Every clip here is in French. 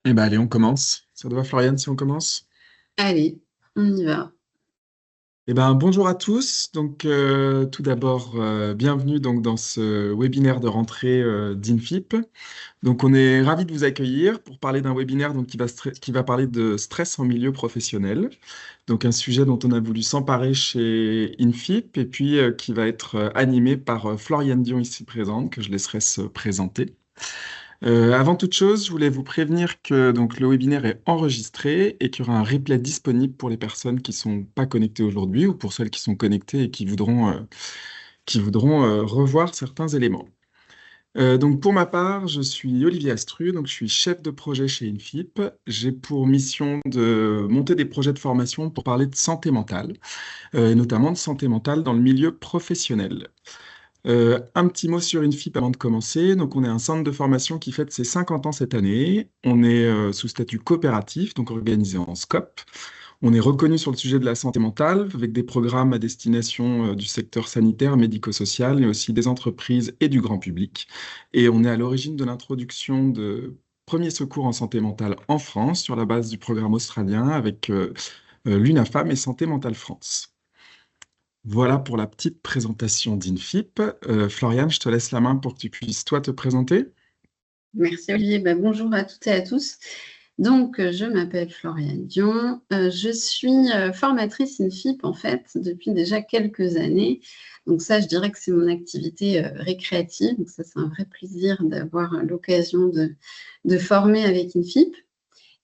Eh ben allez, on commence. Ça te va, Floriane, si on commence? Allez, on y va. Eh ben bonjour à tous. Donc tout d'abord, bienvenue donc dans ce webinaire de rentrée d'INFIP. Donc on est ravi de vous accueillir pour parler d'un webinaire donc, qui va parler de stress en milieu professionnel. Donc un sujet dont on a voulu s'emparer chez INFIP et puis qui va être animé par Floriane Dion ici présente, que je laisserai se présenter. Avant toute chose, je voulais vous prévenir que donc, le webinaire est enregistré et qu'il y aura un replay disponible pour les personnes qui ne sont pas connectées aujourd'hui ou pour celles qui sont connectées et qui voudront revoir certains éléments. Donc pour ma part, je suis Olivier Astru, donc je suis chef de projet chez Infip. J'ai pour mission de monter des projets de formation pour parler de santé mentale, et notamment de santé mentale dans le milieu professionnel. Un petit mot sur INFIP avant de commencer. Donc, on est un centre de formation qui fête ses 50 ans cette année. On est sous statut coopératif, donc organisé en SCOP. On est reconnu sur le sujet de la santé mentale, avec des programmes à destination du secteur sanitaire, médico-social, et aussi des entreprises et du grand public. Et on est à l'origine de l'introduction de premiers secours en santé mentale en France, sur la base du programme australien, avec l'UNAFAM et Santé mentale France. Voilà pour la petite présentation d'INFIP. Floriane, je te laisse la main pour que tu puisses, toi, te présenter. Merci Olivier. Bonjour à toutes et à tous. Donc, je m'appelle Floriane Dion. Je suis formatrice INFIP en fait depuis déjà quelques années. Donc ça, je dirais que c'est mon activité récréative. Donc ça, c'est un vrai plaisir d'avoir l'occasion de former avec INFIP.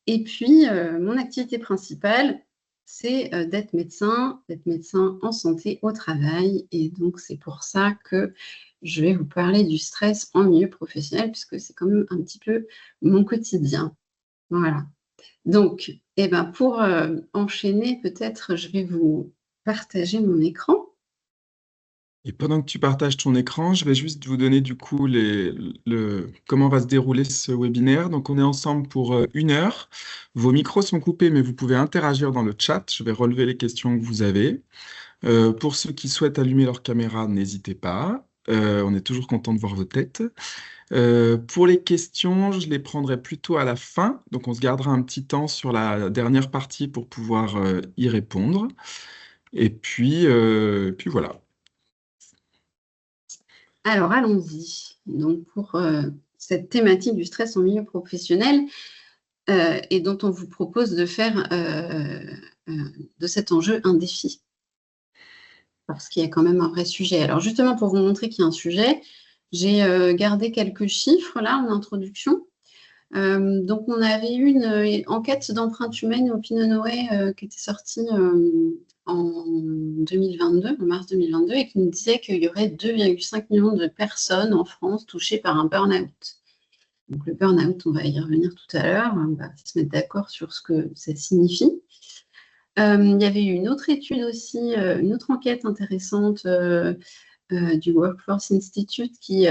Et puis, mon activité principale, c'est d'être médecin en santé au travail. Et donc, c'est pour ça que je vais vous parler du stress en milieu professionnel, puisque c'est quand même un petit peu mon quotidien. Voilà. Donc, pour enchaîner, peut-être, je vais vous partager mon écran. Et pendant que tu partages ton écran, je vais juste vous donner du coup comment va se dérouler ce webinaire. Donc, on est ensemble pour 1 heure. Vos micros sont coupés, mais vous pouvez interagir dans le chat. Je vais relever les questions que vous avez. Pour ceux qui souhaitent allumer leur caméra, n'hésitez pas. On est toujours content de voir vos têtes. Pour les questions, je les prendrai plutôt à la fin. Donc, on se gardera un petit temps sur la dernière partie pour pouvoir y répondre. Et puis voilà. Alors, allons-y. Donc, pour cette thématique du stress en milieu professionnel, et dont on vous propose de faire euh, de cet enjeu un défi, parce qu'il y a quand même un vrai sujet. Alors justement, pour vous montrer qu'il y a un sujet, j'ai gardé quelques chiffres là en introduction. Donc on avait eu une enquête d'empreinte humaine au Pinot Noé qui était sortie en 2022, en mars 2022, et qui nous disait qu'il y aurait 2,5 millions de personnes en France touchées par un burn-out. Donc le burn-out, on va y revenir tout à l'heure, on va se mettre d'accord sur ce que ça signifie. Il y avait eu une autre étude aussi, une autre enquête intéressante du Workforce Institute qui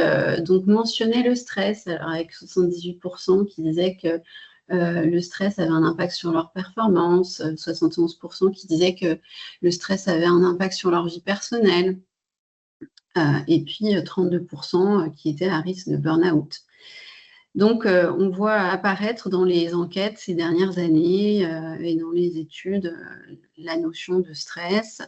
donc mentionnait le stress, alors avec 78% qui disaient que le stress avait un impact sur leur performance, 71% qui disaient que le stress avait un impact sur leur vie personnelle, et puis 32% qui étaient à risque de burn-out. Donc, on voit apparaître dans les enquêtes ces dernières années et dans les études la notion de stress.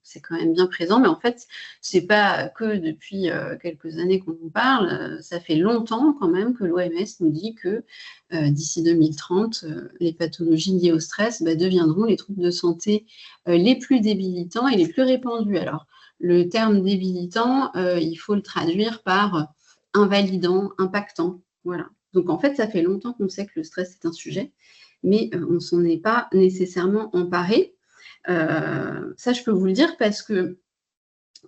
C'est quand même bien présent, mais en fait, c'est pas que depuis quelques années qu'on en parle. Ça fait longtemps quand même que l'OMS nous dit que d'ici 2030, les pathologies liées au stress deviendront les troubles de santé les plus débilitants et les plus répandus. Alors, le terme débilitant, il faut le traduire par invalidant, impactant. Voilà. Donc en fait, ça fait longtemps qu'on sait que le stress est un sujet, mais on ne s'en est pas nécessairement emparé. Ça, je peux vous le dire parce que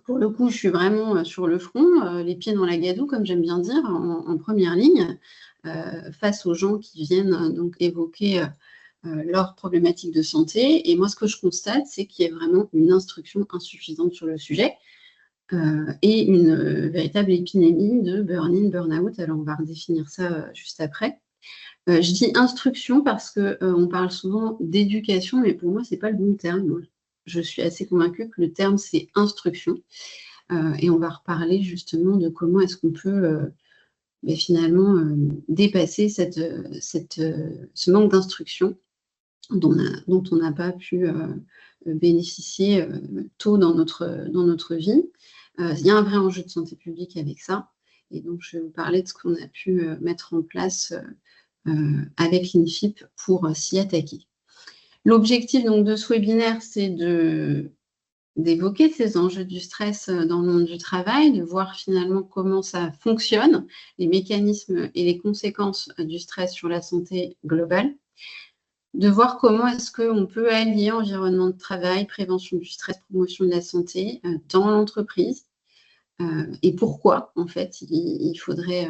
pour le coup, je suis vraiment sur le front, les pieds dans la gadoue, comme j'aime bien dire, en première ligne, face aux gens qui viennent donc évoquer leurs problématiques de santé. Et moi, ce que je constate, c'est qu'il y a vraiment une instruction insuffisante sur le sujet. Et une véritable épidémie de burn-in, burn-out. Alors, on va redéfinir ça juste après. Je dis instruction parce qu'on parle souvent d'éducation, mais pour moi, ce n'est pas le bon terme. Moi, je suis assez convaincue que le terme, c'est instruction. Et on va reparler justement de comment est-ce qu'on peut mais finalement dépasser ce manque d'instruction dont on n'a pas pu bénéficier tôt dans notre vie. Il y a un vrai enjeu de santé publique avec ça. Et donc, je vais vous parler de ce qu'on a pu mettre en place avec l'INFIP pour s'y attaquer. L'objectif donc de ce webinaire, c'est d'évoquer ces enjeux du stress dans le monde du travail, de voir finalement comment ça fonctionne, les mécanismes et les conséquences du stress sur la santé globale, de voir comment est-ce qu'on peut allier environnement de travail, prévention du stress, promotion de la santé dans l'entreprise, et pourquoi, en fait, il faudrait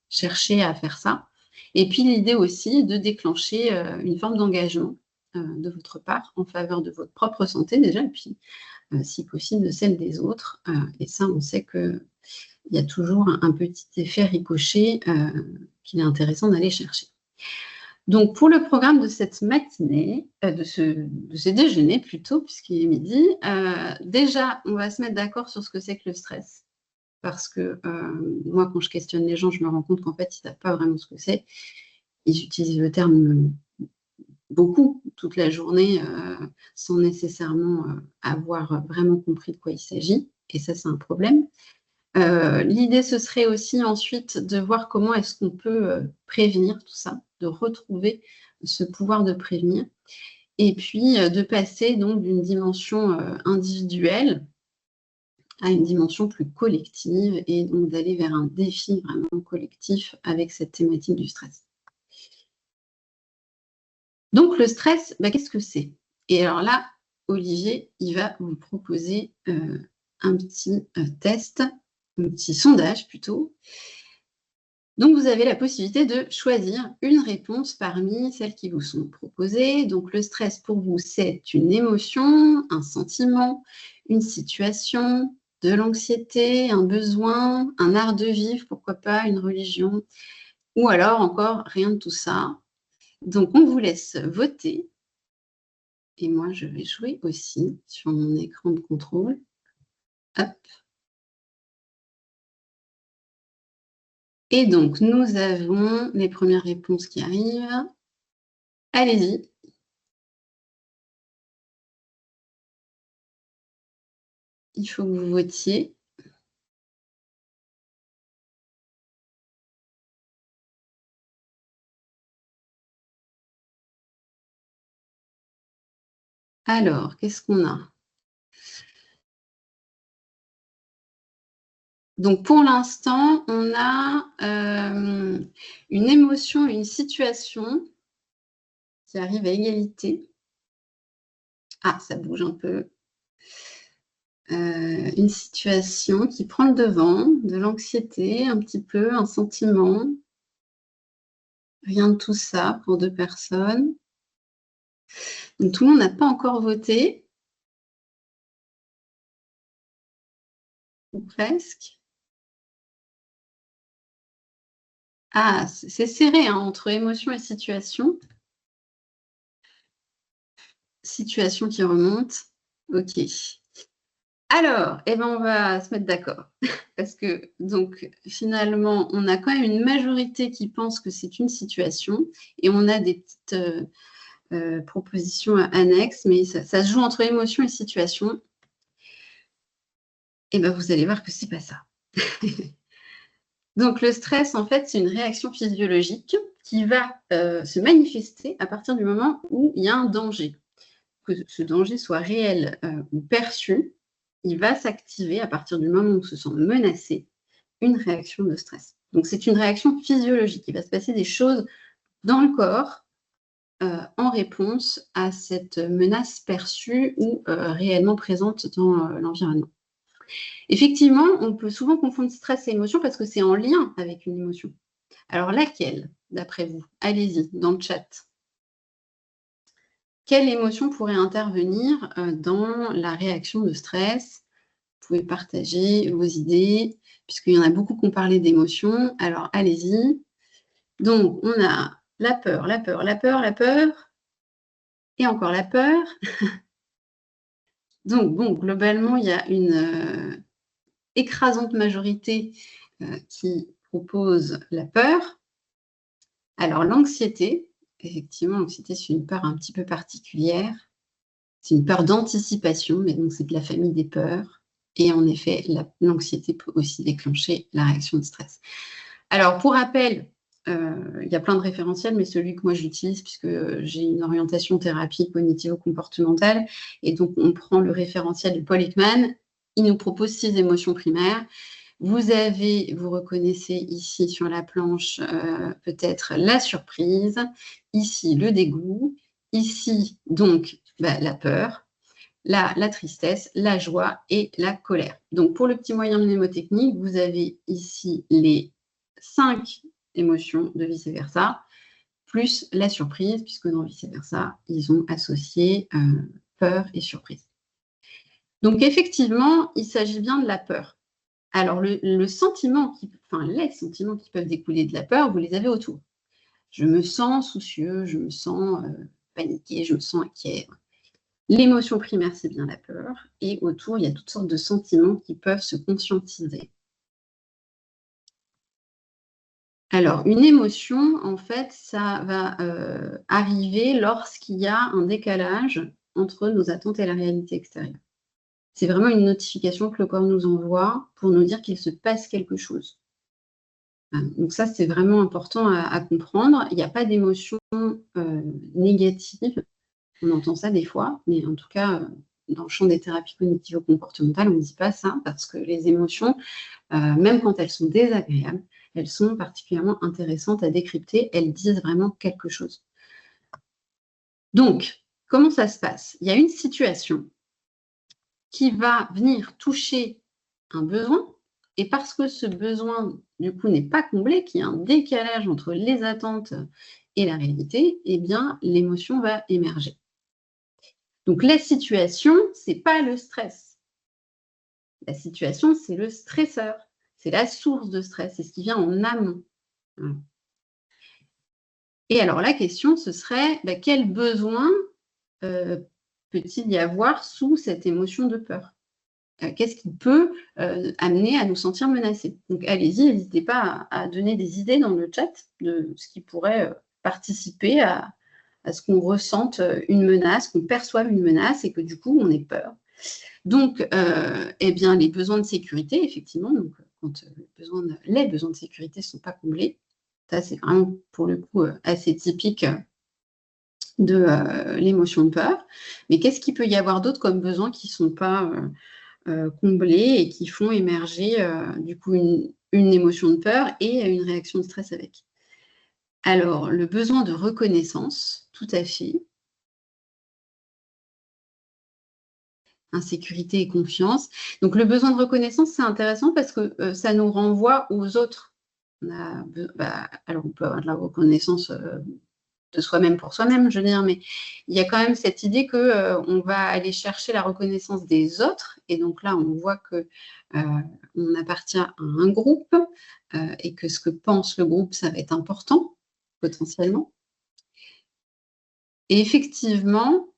chercher à faire ça. Et puis, l'idée aussi de déclencher une forme d'engagement de votre part en faveur de votre propre santé déjà, et puis, si possible, de celle des autres. Et ça, on sait qu'il y a toujours un petit effet ricochet qu'il est intéressant d'aller chercher. Donc, pour le programme de cette matinée, de ce déjeuner plutôt, puisqu'il est midi, déjà, on va se mettre d'accord sur ce que c'est que le stress. Parce que moi, quand je questionne les gens, je me rends compte qu'en fait, ils ne savent pas vraiment ce que c'est. Ils utilisent le terme beaucoup, toute la journée, sans nécessairement avoir vraiment compris de quoi il s'agit. Et ça, c'est un problème. L'idée, ce serait aussi ensuite de voir comment est-ce qu'on peut prévenir tout ça, de retrouver ce pouvoir de prévenir, et puis de passer donc d'une dimension individuelle à une dimension plus collective, et donc d'aller vers un défi vraiment collectif avec cette thématique du stress. Donc le stress, qu'est-ce que c'est? Et alors là, Olivier, il va vous proposer un petit test, un petit sondage plutôt. Donc, vous avez la possibilité de choisir une réponse parmi celles qui vous sont proposées. Donc, le stress pour vous, c'est une émotion, un sentiment, une situation, de l'anxiété, un besoin, un art de vivre, pourquoi pas, une religion, ou alors encore rien de tout ça. Donc, on vous laisse voter. Et moi, je vais jouer aussi sur mon écran de contrôle. Hop. Et donc, nous avons les premières réponses qui arrivent. Allez-y. Il faut que vous votiez. Alors, qu'est-ce qu'on a? Donc, pour l'instant, on a une émotion, une situation qui arrive à égalité. Ah, ça bouge un peu. Une situation qui prend le devant, de l'anxiété, un petit peu, un sentiment. Rien de tout ça pour 2 personnes. Donc, tout le monde n'a pas encore voté. Ou presque. Ah, c'est serré hein, entre émotion et situation. Situation qui remonte. OK. Alors, on va se mettre d'accord. Parce que, donc, finalement, on a quand même une majorité qui pense que c'est une situation et on a des petites propositions annexes, mais ça se joue entre émotion et situation. Et vous allez voir que c'est pas ça. Donc, le stress, en fait, c'est une réaction physiologique qui va se manifester à partir du moment où il y a un danger. Que ce danger soit réel ou perçu, il va s'activer à partir du moment où on se sent menacé, une réaction de stress. Donc, c'est une réaction physiologique. Il va se passer des choses dans le corps en réponse à cette menace perçue ou réellement présente dans l'environnement. Effectivement, on peut souvent confondre stress et émotion parce que c'est en lien avec une émotion. Alors, laquelle, d'après vous? Allez-y, dans le chat. Quelle émotion pourrait intervenir dans la réaction de stress? Vous pouvez partager vos idées, puisqu'il y en a beaucoup qui ont parlé d'émotions. Alors, allez-y. Donc, on a la peur, la peur, la peur, la peur, et encore la peur. Donc, bon, globalement, il y a une écrasante majorité qui propose la peur. Alors, l'anxiété, effectivement, l'anxiété, c'est une peur un petit peu particulière. C'est une peur d'anticipation, mais donc c'est de la famille des peurs. Et en effet, l'anxiété peut aussi déclencher la réaction de stress. Alors, pour rappel, il y a plein de référentiels, mais celui que moi j'utilise, puisque j'ai une orientation thérapie cognitivo-comportementale, et donc on prend le référentiel de Paul Ekman, il nous propose 6 émotions primaires. Vous reconnaissez ici sur la planche peut-être la surprise, ici le dégoût, ici donc la peur, la tristesse, la joie et la colère. Donc pour le petit moyen mnémotechnique, vous avez ici les 5 émotions de vice-versa, plus la surprise, puisque dans vice-versa, ils ont associé peur et surprise. Donc effectivement, il s'agit bien de la peur. Alors les sentiments qui peuvent découler de la peur, vous les avez autour. Je me sens soucieux, je me sens paniqué, je me sens inquiet. L'émotion primaire, c'est bien la peur. Et autour, il y a toutes sortes de sentiments qui peuvent se conscientiser. Alors, une émotion, en fait, ça va arriver lorsqu'il y a un décalage entre nos attentes et la réalité extérieure. C'est vraiment une notification que le corps nous envoie pour nous dire qu'il se passe quelque chose. Donc ça, c'est vraiment important à comprendre. Il n'y a pas d'émotion négative. On entend ça des fois, mais en tout cas, dans le champ des thérapies cognitivo-comportementales, on ne dit pas ça parce que les émotions, même quand elles sont désagréables, elles sont particulièrement intéressantes à décrypter. Elles disent vraiment quelque chose. Donc, comment ça se passe? Il y a une situation qui va venir toucher un besoin, et parce que ce besoin, du coup, n'est pas comblé, qu'il y a un décalage entre les attentes et la réalité, eh bien, l'émotion va émerger. Donc, la situation, ce n'est pas le stress. La situation, c'est le stresseur. C'est la source de stress, c'est ce qui vient en amont. Et alors, la question, ce serait, quel besoin peut-il y avoir sous cette émotion de peur? Qu'est-ce qui peut amener à nous sentir menacés? Donc, allez-y, n'hésitez pas à donner des idées dans le chat de ce qui pourrait participer à ce qu'on ressente une menace, qu'on perçoive une menace et que du coup, on ait peur. Donc, eh bien, les besoins de sécurité, effectivement, donc, quand les besoins de sécurité ne sont pas comblés, ça, c'est vraiment, pour le coup, assez typique de l'émotion de peur. Mais qu'est-ce qu'il peut y avoir d'autre comme besoins qui ne sont pas comblés et qui font émerger, du coup, une émotion de peur et une réaction de stress avec? Alors, le besoin de reconnaissance, tout à fait. Insécurité et confiance. Donc, le besoin de reconnaissance, c'est intéressant parce que ça nous renvoie aux autres. Alors, on peut avoir de la reconnaissance de soi-même pour soi-même, je veux dire, mais il y a quand même cette idée qu'on va aller chercher la reconnaissance des autres. Et donc là, on voit qu'on appartient à un groupe et que ce que pense le groupe, ça va être important, potentiellement. Et effectivement,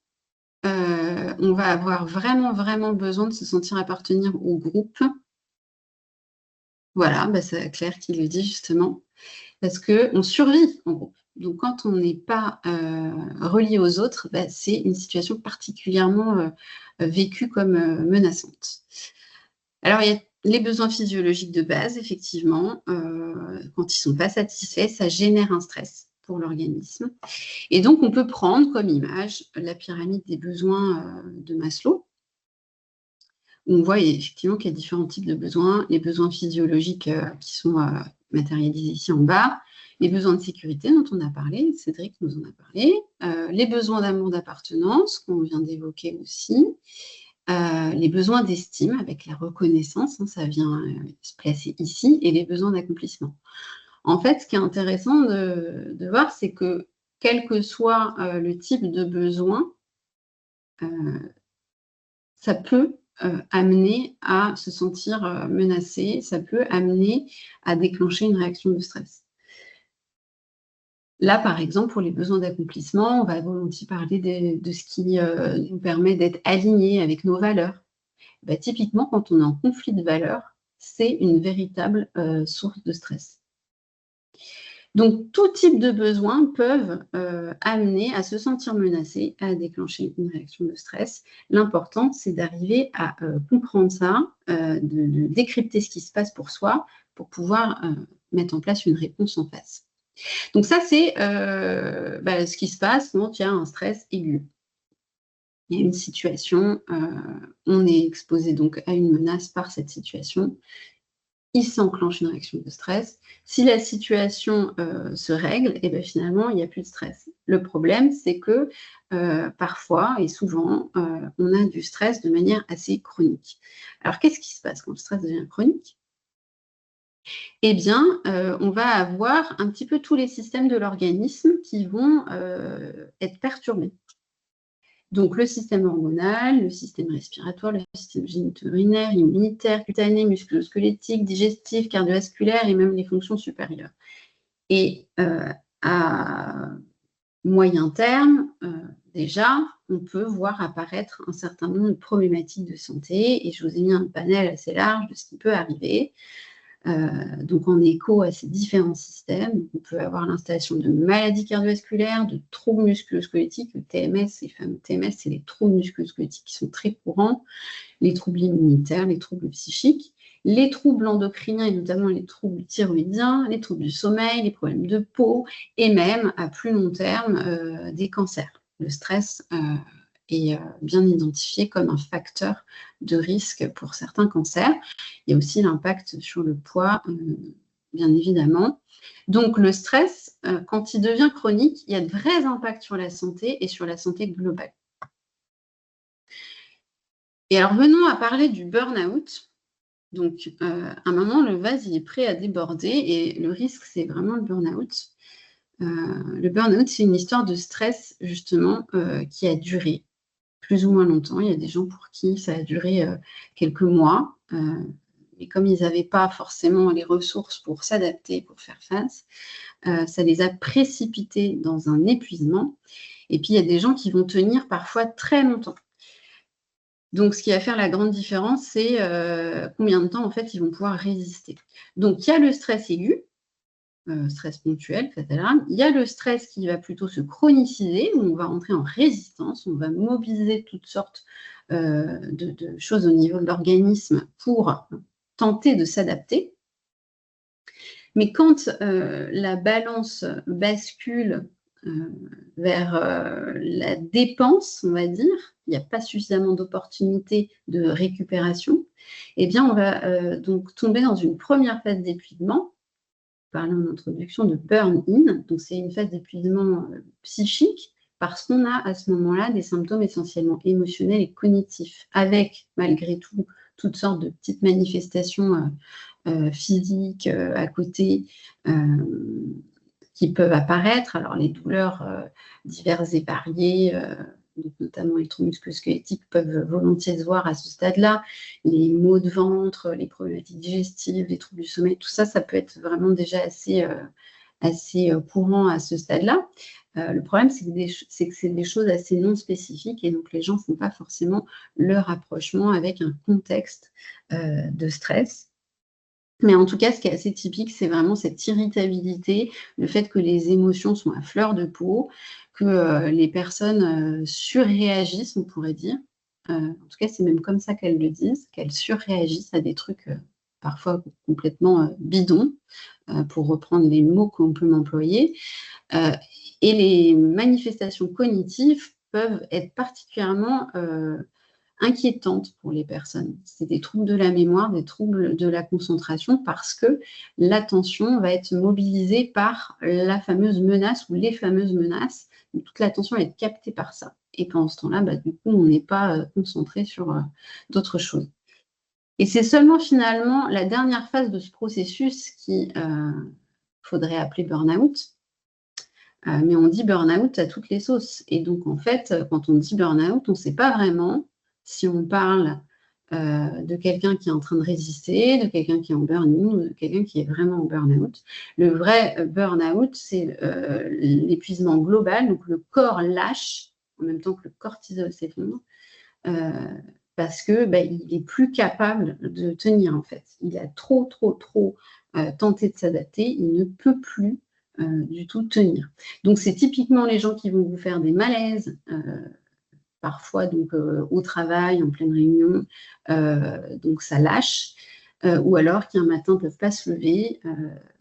on va avoir vraiment, vraiment besoin de se sentir appartenir au groupe. Voilà, c'est Claire qui le dit justement, parce qu'on survit en groupe. Donc, quand on n'est pas relié aux autres, c'est une situation particulièrement vécue comme menaçante. Alors, il y a les besoins physiologiques de base, effectivement. Quand ils ne sont pas satisfaits, ça génère un stress pour l'organisme. Et donc, on peut prendre comme image la pyramide des besoins de Maslow. On voit effectivement qu'il y a différents types de besoins. Les besoins physiologiques qui sont matérialisés ici en bas, les besoins de sécurité dont on a parlé, Cédric nous en a parlé, les besoins d'amour d'appartenance qu'on vient d'évoquer aussi, les besoins d'estime avec la reconnaissance, ça vient se placer ici, et les besoins d'accomplissement. En fait, ce qui est intéressant de voir, c'est que quel que soit le type de besoin, ça peut amener à se sentir menacé, ça peut amener à déclencher une réaction de stress. Là, par exemple, pour les besoins d'accomplissement, on va volontiers parler de ce qui nous permet d'être alignés avec nos valeurs. Typiquement, quand on est en conflit de valeurs, c'est une véritable source de stress. Donc, tout type de besoins peuvent amener à se sentir menacé, à déclencher une réaction de stress. L'important, c'est d'arriver à comprendre ça, de décrypter ce qui se passe pour soi, pour pouvoir mettre en place une réponse en face. Donc ça, c'est ce qui se passe quand il y a un stress aigu. Il y a une situation, on est exposé donc à une menace par cette situation. Il s'enclenche une réaction de stress. Si la situation se règle, et bien finalement, il n'y a plus de stress. Le problème, c'est que parfois et souvent, on a du stress de manière assez chronique. Alors, qu'est-ce qui se passe quand le stress devient chronique? Eh bien, on va avoir un petit peu tous les systèmes de l'organisme qui vont être perturbés. Donc, le système hormonal, le système respiratoire, le système génito-urinaire, immunitaire, cutané, musculo-squelettique, digestif, cardiovasculaire et même les fonctions supérieures. Et à moyen terme, déjà, on peut voir apparaître un certain nombre de problématiques de santé et je vous ai mis un panel assez large de ce qui peut arriver. Donc en écho à ces différents systèmes, on peut avoir l'installation de maladies cardiovasculaires, de troubles musculo-squelettiques, le TMS, les fameux TMS, c'est les troubles musculo-squelettiques qui sont très courants, les troubles immunitaires, les troubles psychiques, les troubles endocriniens et notamment les troubles thyroïdiens, les troubles du sommeil, les problèmes de peau et même à plus long terme des cancers. Le stress est bien identifié comme un facteur de risque pour certains cancers. Il y a aussi l'impact sur le poids, bien évidemment. Donc le stress, quand il devient chronique, il y a de vrais impacts sur la santé et sur la santé globale. Et alors venons à parler du burn-out. Donc à un moment, le vase il est prêt à déborder et le risque, c'est vraiment le burn-out. Le burn-out, c'est une histoire de stress justement qui a duré plus ou moins longtemps. Il y a des gens pour qui ça a duré quelques mois, mais comme ils n'avaient pas forcément les ressources pour s'adapter, pour faire face, ça les a précipités dans un épuisement. Et puis, il y a des gens qui vont tenir parfois très longtemps. Donc, ce qui va faire la grande différence, c'est combien de temps, en fait, ils vont pouvoir résister. Donc, il y a le stress aigu, stress ponctuel, fatal. Il y a le stress qui va plutôt se chroniciser, où on va entrer en résistance, on va mobiliser toutes sortes de choses au niveau de l'organisme pour tenter de s'adapter. Mais quand la balance bascule vers la dépense, on va dire, il n'y a pas suffisamment d'opportunités de récupération, eh bien on va donc tomber dans une première phase d'épuisement. Parler en introduction de burn-in, donc c'est une phase d'épuisement psychique parce qu'on a à ce moment-là des symptômes essentiellement émotionnels et cognitifs, avec malgré tout toutes sortes de petites manifestations physiques à côté qui peuvent apparaître. Alors les douleurs diverses et variées, notamment les troubles musculo-squelettiques peuvent volontiers se voir à ce stade-là. Les maux de ventre, les problématiques digestives, les troubles du sommeil, tout ça, ça peut être vraiment déjà assez courant à ce stade-là. Le problème, c'est que c'est des choses assez non spécifiques et donc les gens ne font pas forcément le rapprochement avec un contexte de stress. Mais en tout cas, ce qui est assez typique, c'est vraiment cette irritabilité, le fait que les émotions sont à fleur de peau, que les personnes surréagissent, on pourrait dire. En tout cas, c'est même comme ça qu'elles le disent, qu'elles surréagissent à des trucs parfois complètement bidons, pour reprendre les mots qu'on peut employer. Et les manifestations cognitives peuvent être particulièrement inquiétantes pour les personnes. C'est des troubles de la mémoire, des troubles de la concentration, parce que l'attention va être mobilisée par la fameuse menace ou les fameuses menaces. Donc, toute l'attention va être captée par ça. Et pendant ce temps-là, du coup, on n'est pas concentré sur d'autres choses. Et c'est seulement finalement la dernière phase de ce processus qui faudrait appeler burn-out. Mais on dit burn-out à toutes les sauces. Et donc, en fait, quand on dit burn-out, on ne sait pas vraiment si on parle de quelqu'un qui est en train de résister, de quelqu'un qui est en burn-in ou de quelqu'un qui est vraiment en burn-out. Le vrai burn-out, c'est l'épuisement global. Donc, le corps lâche en même temps que le cortisol s'effondre. Parce que il est plus capable de tenir en fait. Il a trop tenter de s'adapter, il ne peut plus du tout tenir. Donc, c'est typiquement les gens qui vont vous faire des malaises, parfois donc, au travail, en pleine réunion, donc ça lâche, ou alors qui un matin ne peuvent pas se lever.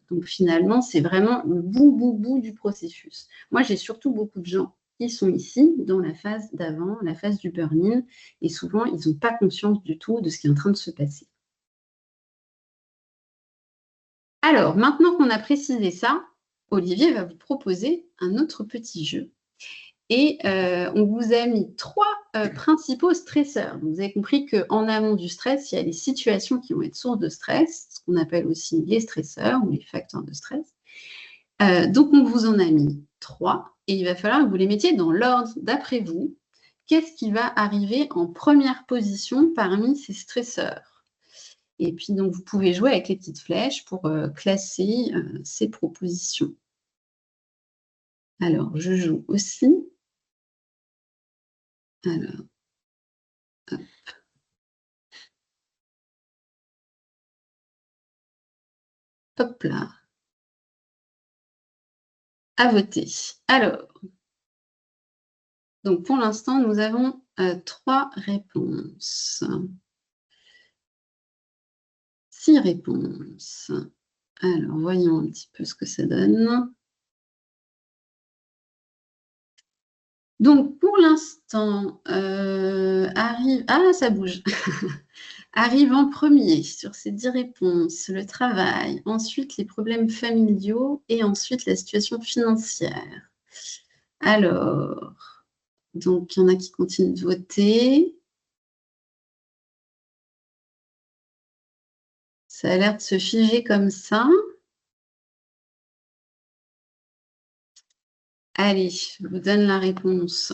Donc finalement, c'est vraiment le bout du processus. Moi, j'ai surtout beaucoup de gens qui sont ici dans la phase d'avant, la phase du burn-in, et souvent, ils n'ont pas conscience du tout de ce qui est en train de se passer. Alors, maintenant qu'on a précisé ça, Olivier va vous proposer un autre petit jeu. Et on vous a mis 3 principaux stresseurs. Donc, vous avez compris qu'en amont du stress, il y a les situations qui vont être source de stress, ce qu'on appelle aussi les stresseurs ou les facteurs de stress. Donc, on vous en a mis 3 et il va falloir que vous les mettiez dans l'ordre d'après vous. Qu'est-ce qui va arriver en première position parmi ces stresseurs? Et puis, donc, vous pouvez jouer avec les petites flèches pour classer ces propositions. Alors, je joue aussi. Alors, hop. Hop là. À voter. Alors, donc pour l'instant, nous avons 3 réponses. 6 réponses. Alors, voyons un petit peu ce que ça donne. Donc, pour l'instant, arrive... Ah, ça bouge. Arrive en premier sur ces 10 réponses, le travail, ensuite les problèmes familiaux et ensuite la situation financière. Alors, donc il y en a qui continuent de voter. Ça a l'air de se figer comme ça. Allez, je vous donne la réponse.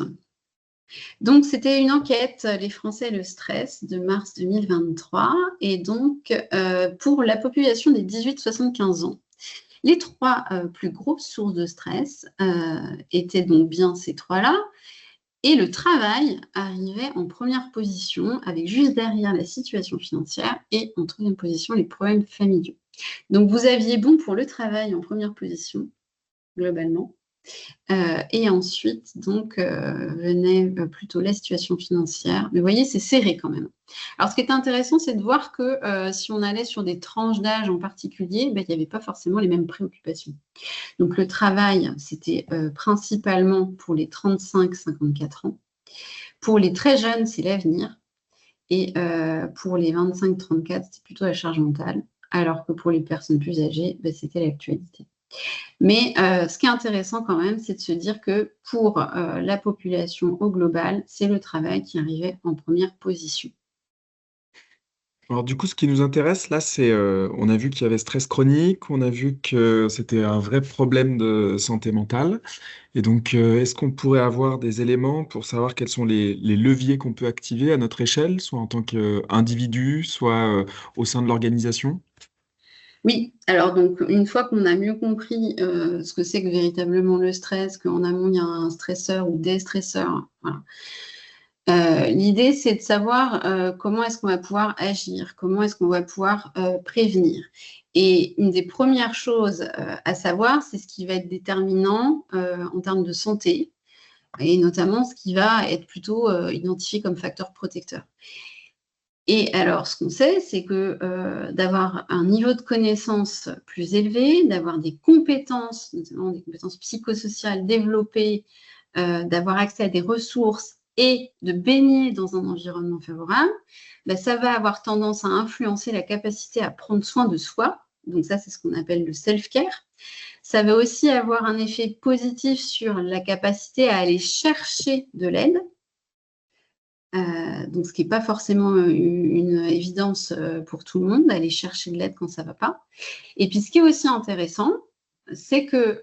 Donc, c'était une enquête, les Français et le stress, de mars 2023, et donc pour la population des 18-75 ans. Les 3 plus grosses sources de stress étaient donc bien ces 3-là, et le travail arrivait en première position, avec juste derrière la situation financière, et en troisième position, les problèmes familiaux. Donc, vous aviez bon pour le travail en première position, globalement. Et ensuite, donc, venait plutôt la situation financière. Mais vous voyez, c'est serré quand même. Alors, ce qui est intéressant, c'est de voir que si on allait sur des tranches d'âge en particulier, il n'y avait pas forcément les mêmes préoccupations. Donc, le travail, c'était principalement pour les 35-54 ans. Pour les très jeunes, c'est l'avenir. Et pour les 25-34, c'était plutôt la charge mentale. Alors que pour les personnes plus âgées, c'était l'actualité. Mais ce qui est intéressant quand même, c'est de se dire que pour la population au global, c'est le travail qui arrivait en première position. Alors du coup, ce qui nous intéresse là, c'est, on a vu qu'il y avait stress chronique, on a vu que c'était un vrai problème de santé mentale. Et donc, est-ce qu'on pourrait avoir des éléments pour savoir quels sont les leviers qu'on peut activer à notre échelle, soit en tant qu'individu, soit au sein de l'organisation? Oui, alors donc une fois qu'on a mieux compris ce que c'est que véritablement le stress, qu'en amont il y a un stresseur ou des stresseurs, voilà. L'idée, c'est de savoir comment est-ce qu'on va pouvoir agir, comment est-ce qu'on va pouvoir prévenir. Et une des premières choses à savoir, c'est ce qui va être déterminant en termes de santé, et notamment ce qui va être plutôt identifié comme facteur protecteur. Et alors, ce qu'on sait, c'est que d'avoir un niveau de connaissance plus élevé, d'avoir des compétences, notamment des compétences psychosociales développées, d'avoir accès à des ressources et de baigner dans un environnement favorable, ça va avoir tendance à influencer la capacité à prendre soin de soi. Donc ça, c'est ce qu'on appelle le self-care. Ça va aussi avoir un effet positif sur la capacité à aller chercher de l'aide. Donc, ce qui n'est pas forcément une évidence pour tout le monde, d'aller chercher de l'aide quand ça ne va pas. Et puis, ce qui est aussi intéressant, c'est que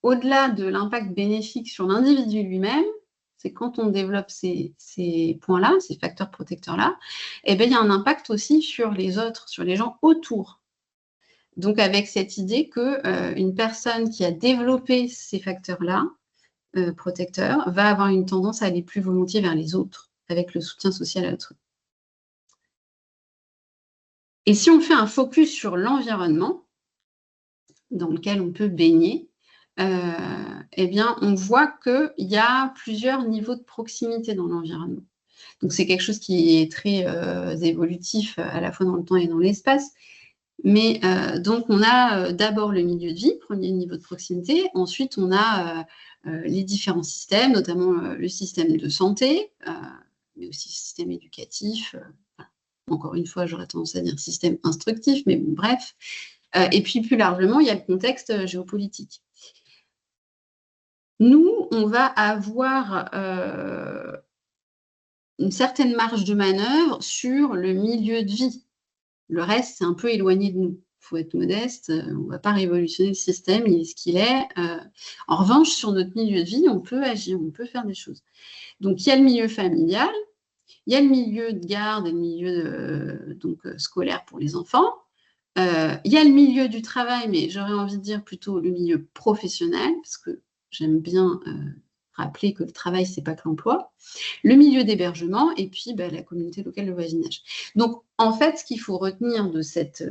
au-delà de l'impact bénéfique sur l'individu lui-même, c'est quand on développe ces points-là, ces facteurs protecteurs-là, il y a un impact aussi sur les autres, sur les gens autour. Donc, avec cette idée qu'une personne qui a développé ces facteurs-là, protecteurs, va avoir une tendance à aller plus volontiers vers les autres, avec le soutien social à autrui. Et si on fait un focus sur l'environnement, dans lequel on peut baigner, eh bien, on voit qu'il y a plusieurs niveaux de proximité dans l'environnement. Donc, c'est quelque chose qui est très évolutif à la fois dans le temps et dans l'espace. Mais donc, on a d'abord le milieu de vie, premier niveau de proximité. Ensuite, on a les différents systèmes, notamment le système de santé, mais aussi le système éducatif. Encore une fois, j'aurais tendance à dire système instructif, mais bon, bref. Et puis, plus largement, il y a le contexte géopolitique. Nous, on va avoir une certaine marge de manœuvre sur le milieu de vie. Le reste, c'est un peu éloigné de nous. Il faut être modeste, on ne va pas révolutionner le système, il est ce qu'il est. En revanche, sur notre milieu de vie, on peut agir, on peut faire des choses. Donc, il y a le milieu familial, il y a le milieu de garde et le milieu scolaire pour les enfants. Il y a le milieu du travail, mais j'aurais envie de dire plutôt le milieu professionnel, parce que j'aime bien rappeler que le travail, c'est pas que l'emploi. Le milieu d'hébergement, et puis la communauté locale de voisinage. Donc, en fait, ce qu'il faut retenir de cette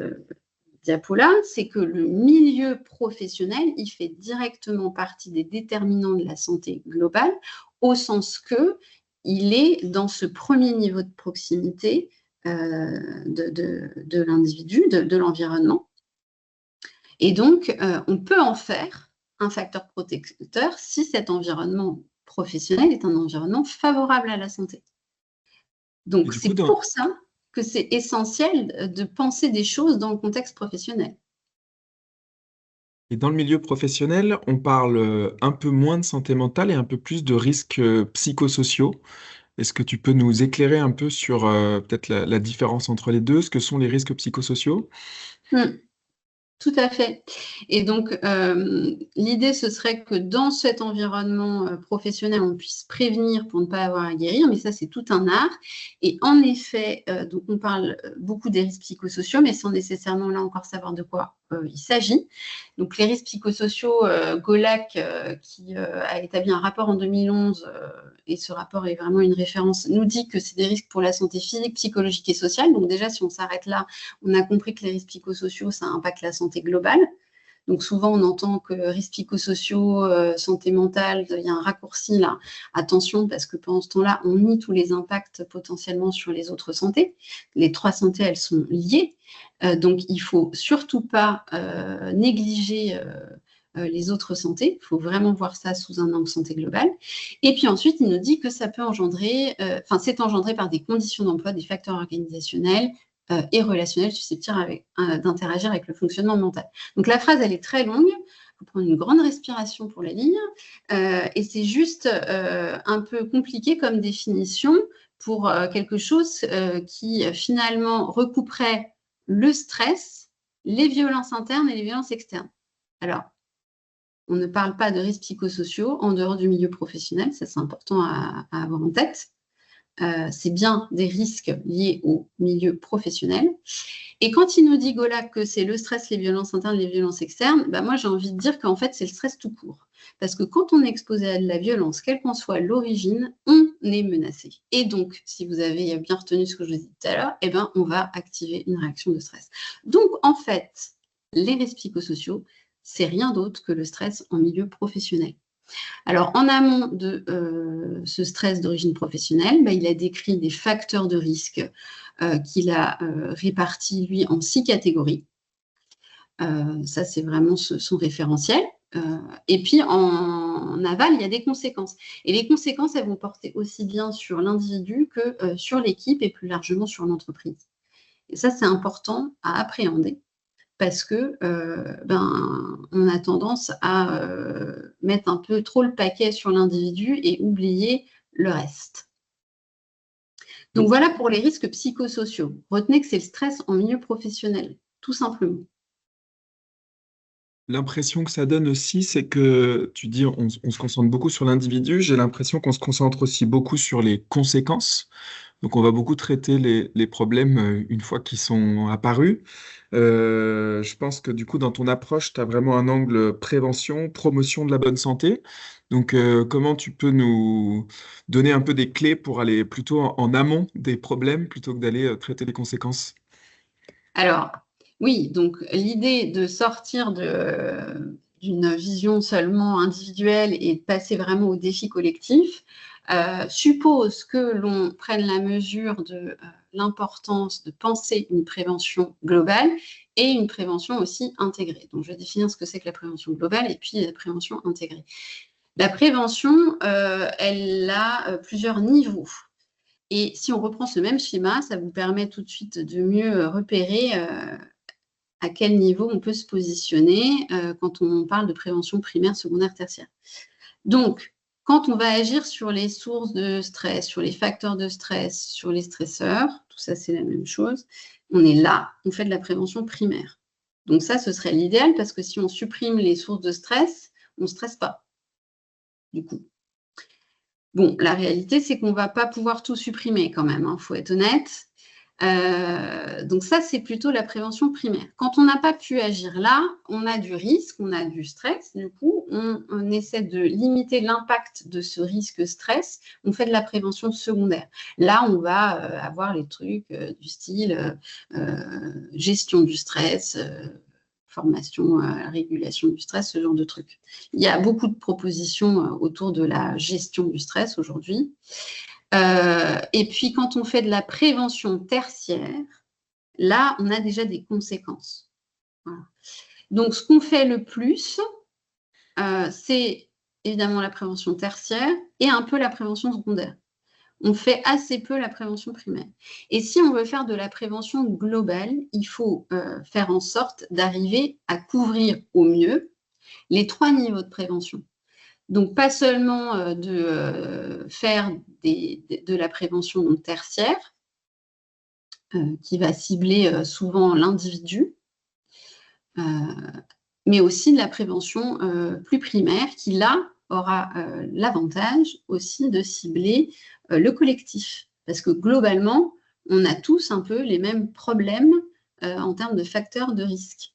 diapo-là, c'est que le milieu professionnel, il fait directement partie des déterminants de la santé globale, au sens que il est dans ce premier niveau de proximité de l'individu, de l'environnement. Et donc, on peut en faire un facteur protecteur si cet environnement professionnel est un environnement favorable à la santé. Donc, c'est pour ça que c'est essentiel de penser des choses dans le contexte professionnel. Et dans le milieu professionnel, on parle un peu moins de santé mentale et un peu plus de risques psychosociaux. Est-ce que tu peux nous éclairer un peu sur peut-être la différence entre les deux, ce que sont les risques psychosociaux? Tout à fait. Et donc, l'idée, ce serait que dans cet environnement professionnel, on puisse prévenir pour ne pas avoir à guérir, mais ça, c'est tout un art. Et en effet, donc on parle beaucoup des risques psychosociaux, mais sans nécessairement, là encore, savoir de quoi il s'agit. Donc, les risques psychosociaux, Golac, qui a établi un rapport en 2011, et ce rapport est vraiment une référence, nous dit que c'est des risques pour la santé physique, psychologique et sociale. Donc, déjà, si on s'arrête là, on a compris que les risques psychosociaux, ça impacte la santé globale. Donc souvent, on entend que risques psychosociaux, santé mentale, il y a un raccourci là. Attention, parce que pendant ce temps-là, on nie tous les impacts potentiellement sur les autres santé. Les trois santé, elles sont liées. Donc, il ne faut surtout pas négliger les autres santé. Il faut vraiment voir ça sous un angle santé globale. Et puis ensuite, il nous dit que ça peut engendrer, c'est engendré par des conditions d'emploi, des facteurs organisationnels, et relationnel susceptible d'interagir avec le fonctionnement mental. Donc la phrase, elle est très longue. Il faut prendre une grande respiration pour la lire. Et c'est juste un peu compliqué comme définition pour quelque chose qui finalement recouperait le stress, les violences internes et les violences externes. Alors, on ne parle pas de risques psychosociaux en dehors du milieu professionnel, ça c'est important à avoir en tête. C'est bien des risques liés au milieu professionnel. Et quand il nous dit, Golac, que c'est le stress, les violences internes, les violences externes, moi j'ai envie de dire qu'en fait c'est le stress tout court. Parce que quand on est exposé à de la violence, quelle qu'en soit l'origine, on est menacé. Et donc, si vous avez bien retenu ce que je vous ai dit tout à l'heure, on va activer une réaction de stress. Donc en fait, les risques psychosociaux, c'est rien d'autre que le stress en milieu professionnel. Alors, en amont de ce stress d'origine professionnelle, il a décrit des facteurs de risque qu'il a répartis, lui, en 6 catégories. Ça, c'est vraiment son référentiel. Et puis, en aval, il y a des conséquences. Et les conséquences, elles vont porter aussi bien sur l'individu que sur l'équipe et plus largement sur l'entreprise. Et ça, c'est important à appréhender, parce que on a tendance à mettre un peu trop le paquet sur l'individu et oublier le reste. Donc voilà pour les risques psychosociaux. Retenez que c'est le stress en milieu professionnel, tout simplement. L'impression que ça donne aussi, c'est que tu dis on se concentre beaucoup sur l'individu. J'ai l'impression qu'on se concentre aussi beaucoup sur les conséquences. Donc on va beaucoup traiter les problèmes une fois qu'ils sont apparus. Je pense que du coup, dans ton approche, tu as vraiment un angle prévention, promotion de la bonne santé. Donc comment tu peux nous donner un peu des clés pour aller plutôt en amont des problèmes plutôt que d'aller traiter les conséquences? Alors, Oui, donc l'idée de sortir d'une vision seulement individuelle et de passer vraiment au défi collectif suppose que l'on prenne la mesure de l'importance de penser une prévention globale et une prévention aussi intégrée. Donc, je vais définir ce que c'est que la prévention globale et puis la prévention intégrée. La prévention, elle a plusieurs niveaux. Et si on reprend ce même schéma, ça vous permet tout de suite de mieux repérer à quel niveau on peut se positionner quand on parle de prévention primaire, secondaire, tertiaire. Donc, quand on va agir sur les sources de stress, sur les facteurs de stress, sur les stresseurs, tout ça c'est la même chose, on est là, on fait de la prévention primaire. Donc ça, ce serait l'idéal parce que si on supprime les sources de stress, on ne stresse pas, du coup. Bon, la réalité, c'est qu'on ne va pas pouvoir tout supprimer quand même, faut être honnête. Donc ça, c'est plutôt la prévention primaire. Quand on n'a pas pu agir là, on a du risque, on a du stress. Du coup, on essaie de limiter l'impact de ce risque stress. On fait de la prévention secondaire. Là, on va avoir les trucs du style gestion du stress, formation à la régulation du stress, ce genre de trucs. Il y a beaucoup de propositions autour de la gestion du stress aujourd'hui. Et puis, quand on fait de la prévention tertiaire, là, on a déjà des conséquences. Voilà. Donc, ce qu'on fait le plus, c'est évidemment la prévention tertiaire et un peu la prévention secondaire. On fait assez peu la prévention primaire. Et si on veut faire de la prévention globale, il faut faire en sorte d'arriver à couvrir au mieux les 3 niveaux de prévention. Donc, pas seulement de faire de la prévention donc, tertiaire, qui va cibler souvent l'individu, mais aussi de la prévention plus primaire, qui là aura l'avantage aussi de cibler le collectif. Parce que globalement, on a tous un peu les mêmes problèmes en termes de facteurs de risque.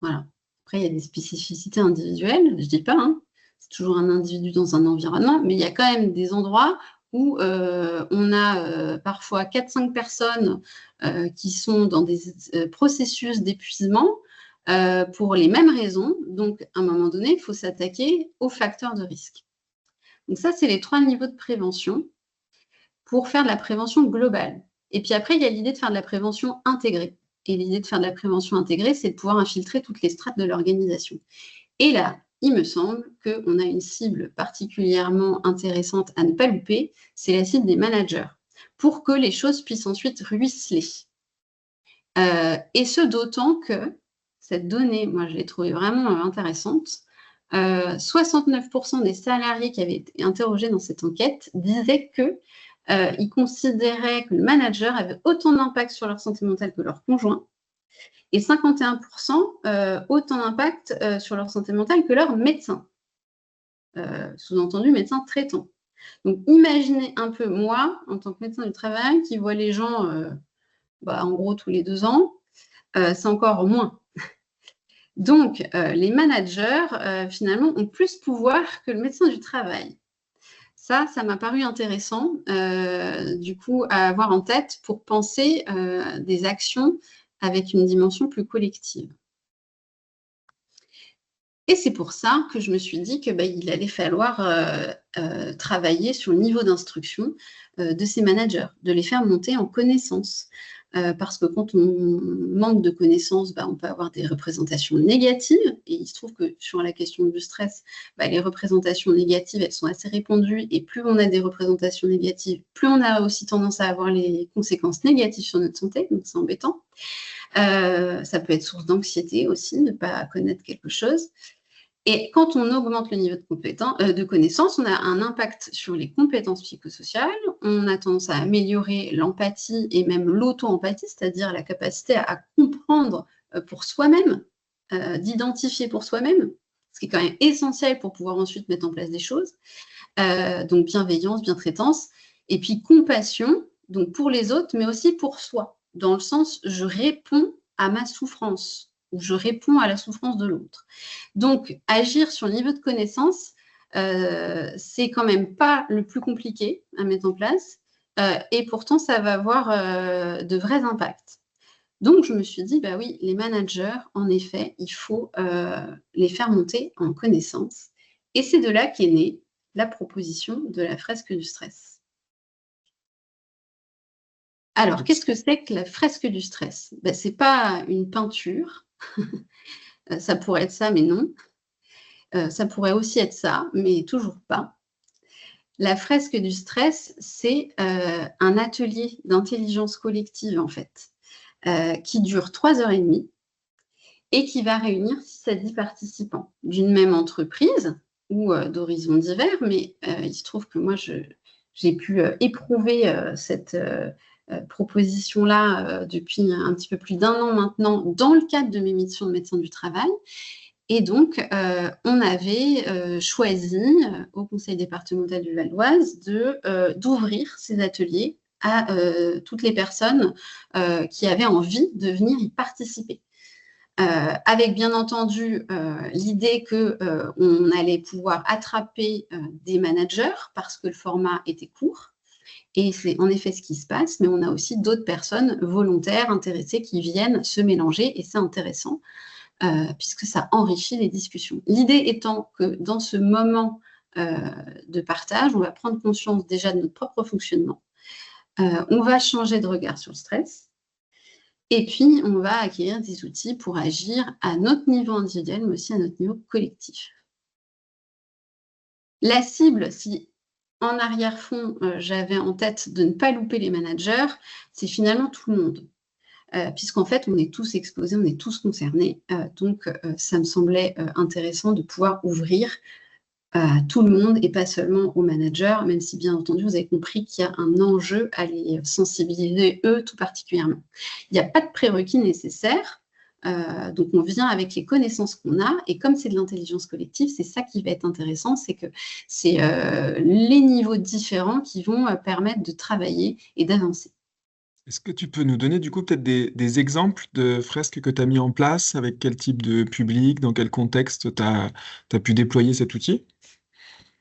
Voilà. Après, il y a des spécificités individuelles, je ne dis pas, c'est toujours un individu dans un environnement, mais il y a quand même des endroits où on a parfois 4-5 personnes qui sont dans des processus d'épuisement pour les mêmes raisons. Donc, à un moment donné, il faut s'attaquer aux facteurs de risque. Donc ça, c'est les 3 niveaux de prévention pour faire de la prévention globale. Et puis après, il y a l'idée de faire de la prévention intégrée. Et l'idée de faire de la prévention intégrée, c'est de pouvoir infiltrer toutes les strates de l'organisation. Et là, il me semble qu'on a une cible particulièrement intéressante à ne pas louper, c'est la cible des managers, pour que les choses puissent ensuite ruisseler. Et ce, d'autant que cette donnée, moi, je l'ai trouvée vraiment intéressante. 69% des salariés qui avaient été interrogés dans cette enquête disaient qu'ils considéraient que le manager avait autant d'impact sur leur santé mentale que leur conjoint, et 51% autant d'impact sur leur santé mentale que leur médecin. Sous-entendu, médecin traitant. Donc, imaginez un peu moi, en tant que médecin du travail, qui voit les gens, en gros, tous les 2 ans, c'est encore moins. Donc, les managers, finalement, ont plus de pouvoir que le médecin du travail. Ça m'a paru intéressant, du coup, à avoir en tête pour penser des actions avec une dimension plus collective. Et c'est pour ça que je me suis dit qu'il allait falloir travailler sur le niveau d'instruction de ces managers, de les faire monter en connaissances. Parce que quand on manque de connaissances, on peut avoir des représentations négatives. Et il se trouve que sur la question du stress, les représentations négatives, elles sont assez répandues. Et plus on a des représentations négatives, plus on a aussi tendance à avoir les conséquences négatives sur notre santé. Donc c'est embêtant. Ça peut être source d'anxiété aussi, ne pas connaître quelque chose. Et quand on augmente le niveau de connaissance, on a un impact sur les compétences psychosociales, on a tendance à améliorer l'empathie et même l'auto-empathie, c'est-à-dire la capacité à comprendre pour soi-même, d'identifier pour soi-même, ce qui est quand même essentiel pour pouvoir ensuite mettre en place des choses. Donc bienveillance, bientraitance, et puis compassion, donc pour les autres, mais aussi pour soi, dans le sens je réponds à ma souffrance, ou je réponds à la souffrance de l'autre. Donc, agir sur le niveau de connaissance, c'est quand même pas le plus compliqué à mettre en place, et pourtant, ça va avoir de vrais impacts. Donc, je me suis dit, bah oui, les managers, en effet, il faut les faire monter en connaissance. Et c'est de là qu'est née la proposition de la fresque du stress. Alors, qu'est-ce que c'est que la fresque du stress? Ben, ce n'est pas une peinture, ça pourrait être ça, mais non. Ça pourrait aussi être ça, mais toujours pas. La fresque du stress, c'est un atelier d'intelligence collective, en fait, qui dure 3 h 30 et qui va réunir 6 à 10 participants d'une même entreprise ou d'horizons divers, mais il se trouve que moi, j'ai pu éprouver cette proposition-là depuis un petit peu plus d'1 an maintenant dans le cadre de mes missions de médecin du travail. Et donc, on avait choisi au conseil départemental du Val-d'Oise d'ouvrir ces ateliers à toutes les personnes qui avaient envie de venir y participer. Avec bien entendu l'idée qu'on allait pouvoir attraper des managers parce que le format était court. Et c'est en effet ce qui se passe, mais on a aussi d'autres personnes volontaires, intéressées, qui viennent se mélanger, et c'est intéressant, puisque ça enrichit les discussions. L'idée étant que dans ce moment de partage, on va prendre conscience déjà de notre propre fonctionnement, on va changer de regard sur le stress, et puis on va acquérir des outils pour agir à notre niveau individuel, mais aussi à notre niveau collectif. La cible, si en arrière-fond, j'avais en tête de ne pas louper les managers, c'est finalement tout le monde. Puisqu'en fait, on est tous exposés, on est tous concernés. Donc, ça me semblait intéressant de pouvoir ouvrir à tout le monde et pas seulement aux managers, même si bien entendu, vous avez compris qu'il y a un enjeu à les sensibiliser, eux, tout particulièrement. Il n'y a pas de prérequis nécessaire, donc on vient avec les connaissances qu'on a, et comme c'est de l'intelligence collective, c'est ça qui va être intéressant, c'est que c'est les niveaux différents qui vont permettre de travailler et d'avancer. Est-ce que tu peux nous donner du coup peut-être des exemples de fresques que tu as mis en place, avec quel type de public, dans quel contexte tu as pu déployer cet outil?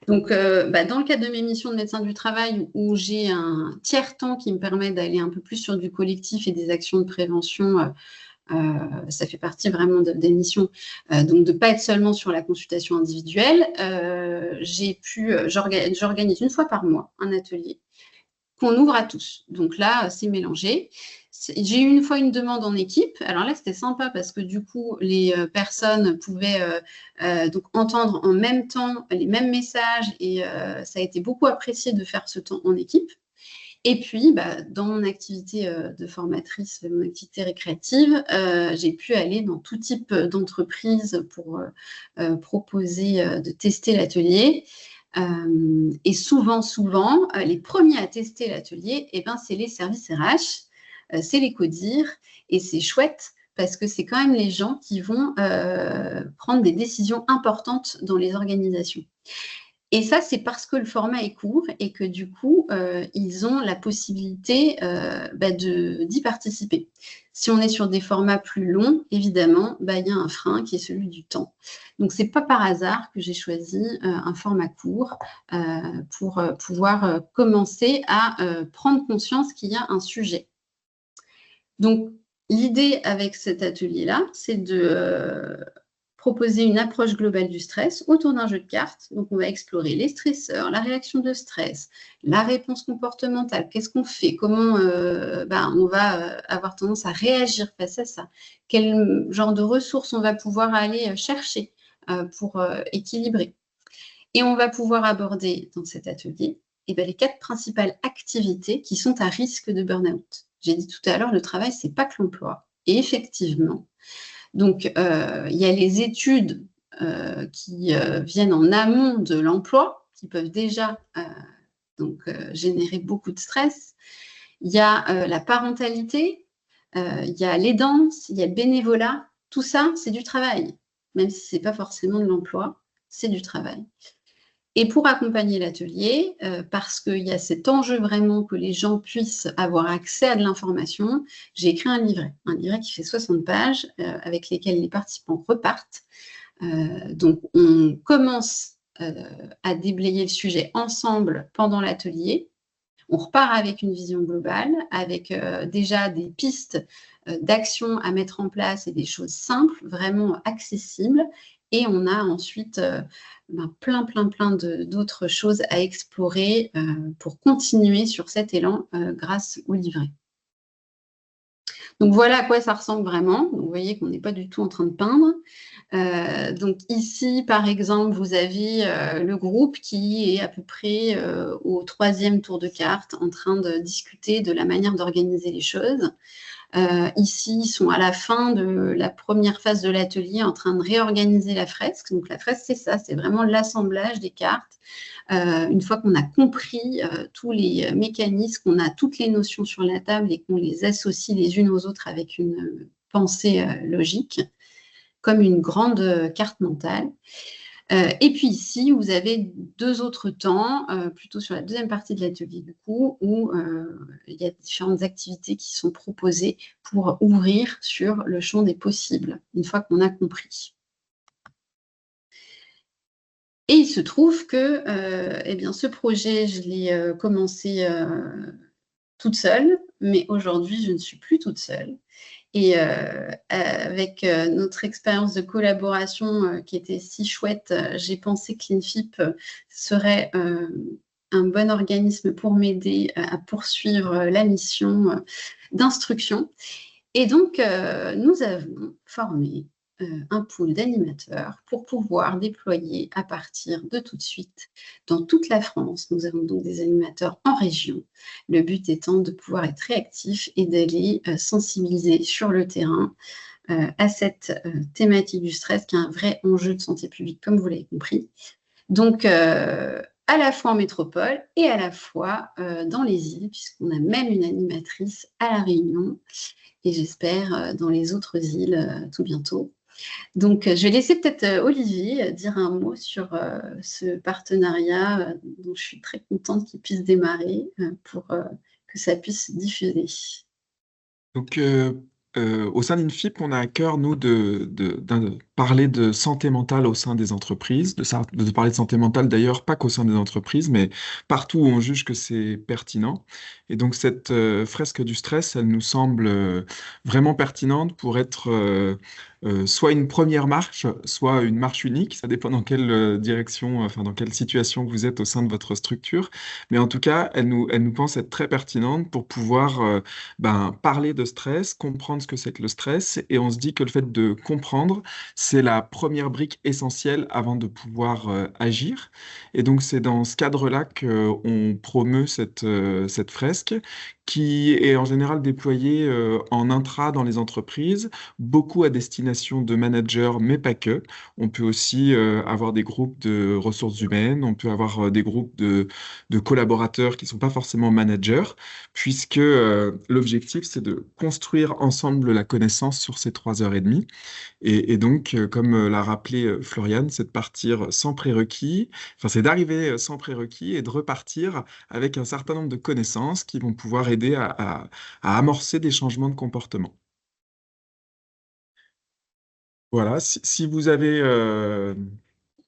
Donc, dans le cadre de mes missions de médecin du travail, où j'ai un tiers-temps qui me permet d'aller un peu plus sur du collectif et des actions de prévention, ça fait partie vraiment des missions. Donc, de ne pas être seulement sur la consultation individuelle, j'organise 1 fois par mois un atelier qu'on ouvre à tous. Donc là, c'est mélangé. J'ai eu une fois une demande en équipe. Alors là, c'était sympa parce que du coup, les personnes pouvaient donc entendre en même temps les mêmes messages, et ça a été beaucoup apprécié de faire ce temps en équipe. Et puis, dans mon activité de formatrice, mon activité récréative, j'ai pu aller dans tout type d'entreprise pour proposer de tester l'atelier. Et souvent, les premiers à tester l'atelier, c'est les services RH, c'est les CODIR, et c'est chouette parce que c'est quand même les gens qui vont prendre des décisions importantes dans les organisations. Et ça, c'est parce que le format est court et que du coup, ils ont la possibilité d'y participer. Si on est sur des formats plus longs, évidemment, il y a un frein qui est celui du temps. Donc, ce n'est pas par hasard que j'ai choisi un format court pour pouvoir commencer à prendre conscience qu'il y a un sujet. Donc, l'idée avec cet atelier-là, c'est de proposer une approche globale du stress autour d'un jeu de cartes. Donc, on va explorer les stresseurs, la réaction de stress, la réponse comportementale. Qu'est-ce qu'on fait? Comment on va avoir tendance à réagir face à ça? Quel genre de ressources on va pouvoir aller chercher pour équilibrer? Et on va pouvoir aborder dans cet atelier les 4 principales activités qui sont à risque de burn-out. J'ai dit tout à l'heure, le travail, ce n'est pas que l'emploi. Et effectivement, donc, il y a les études qui viennent en amont de l'emploi, qui peuvent déjà générer beaucoup de stress. Il y a la parentalité, il y a l'aidance, il y a le bénévolat. Tout ça, c'est du travail. Même si ce n'est pas forcément de l'emploi, c'est du travail. Et pour accompagner l'atelier, parce qu'il y a cet enjeu vraiment que les gens puissent avoir accès à de l'information, j'ai écrit un livret qui fait 60 pages, avec lesquels les participants repartent. Donc, on commence à déblayer le sujet ensemble pendant l'atelier. On repart avec une vision globale, avec déjà des pistes d'action à mettre en place et des choses simples, vraiment accessibles. Et on a ensuite plein d'autres choses à explorer pour continuer sur cet élan grâce au livret. Donc voilà à quoi ça ressemble vraiment. Donc, vous voyez qu'on n'est pas du tout en train de peindre. Donc ici, par exemple, vous avez le groupe qui est à peu près au 3e tour de carte en train de discuter de la manière d'organiser les choses. Ici, ils sont à la fin de la première phase de l'atelier en train de réorganiser la fresque. Donc la fresque, c'est ça, c'est vraiment l'assemblage des cartes. Une fois qu'on a compris tous les mécanismes, qu'on a toutes les notions sur la table et qu'on les associe les unes aux autres avec une pensée logique, comme une grande carte mentale. Et puis ici, vous avez 2 autres temps, plutôt sur la deuxième partie de l'atelier du coup, où il y a différentes activités qui sont proposées pour ouvrir sur le champ des possibles, une fois qu'on a compris. Et il se trouve que eh bien, ce projet, je l'ai commencé toute seule, mais aujourd'hui, je ne suis plus toute seule. Et avec notre expérience de collaboration qui était si chouette, j'ai pensé que l'INFIP serait un bon organisme pour m'aider à poursuivre la mission d'instruction. Et donc, nous avons formé un pool d'animateurs pour pouvoir déployer à partir de tout de suite dans toute la France. Nous avons donc des animateurs en région. Le but étant de pouvoir être réactif et d'aller sensibiliser sur le terrain à cette thématique du stress qui est un vrai enjeu de santé publique, comme vous l'avez compris. Donc, à la fois en métropole et à la fois dans les îles, puisqu'on a même une animatrice à La Réunion et j'espère dans les autres îles tout bientôt. Donc, je vais laisser peut-être Olivier dire un mot sur ce partenariat dont je suis très contente qu'il puisse démarrer pour que ça puisse diffuser. Donc, au sein d'INFIP, on a à cœur, nous, de parler de santé mentale au sein des entreprises, de parler de santé mentale d'ailleurs, pas qu'au sein des entreprises, mais partout où on juge que c'est pertinent. Et donc, cette fresque du stress, elle nous semble vraiment pertinente pour être soit une première marche, soit une marche unique. Ça dépend dans quelle direction, enfin, dans quelle situation vous êtes au sein de votre structure. Mais en tout cas, elle nous pense être très pertinente pour pouvoir parler de stress, comprendre ce que c'est que le stress, et on se dit que le fait de comprendre, c'est la première brique essentielle avant de pouvoir agir. Et donc c'est dans ce cadre-là qu'on promeut cette fresque qui est en général déployée en intra dans les entreprises, beaucoup à destination de managers, mais pas que. On peut aussi avoir des groupes de ressources humaines, on peut avoir des groupes de collaborateurs qui ne sont pas forcément managers, puisque l'objectif, c'est de construire ensemble la connaissance sur ces 3 heures et demie. Et donc, comme l'a rappelé Floriane, c'est de partir sans prérequis, enfin, c'est d'arriver sans prérequis et de repartir avec un certain nombre de connaissances qui vont pouvoir aider à amorcer des changements de comportement. Voilà, si vous avez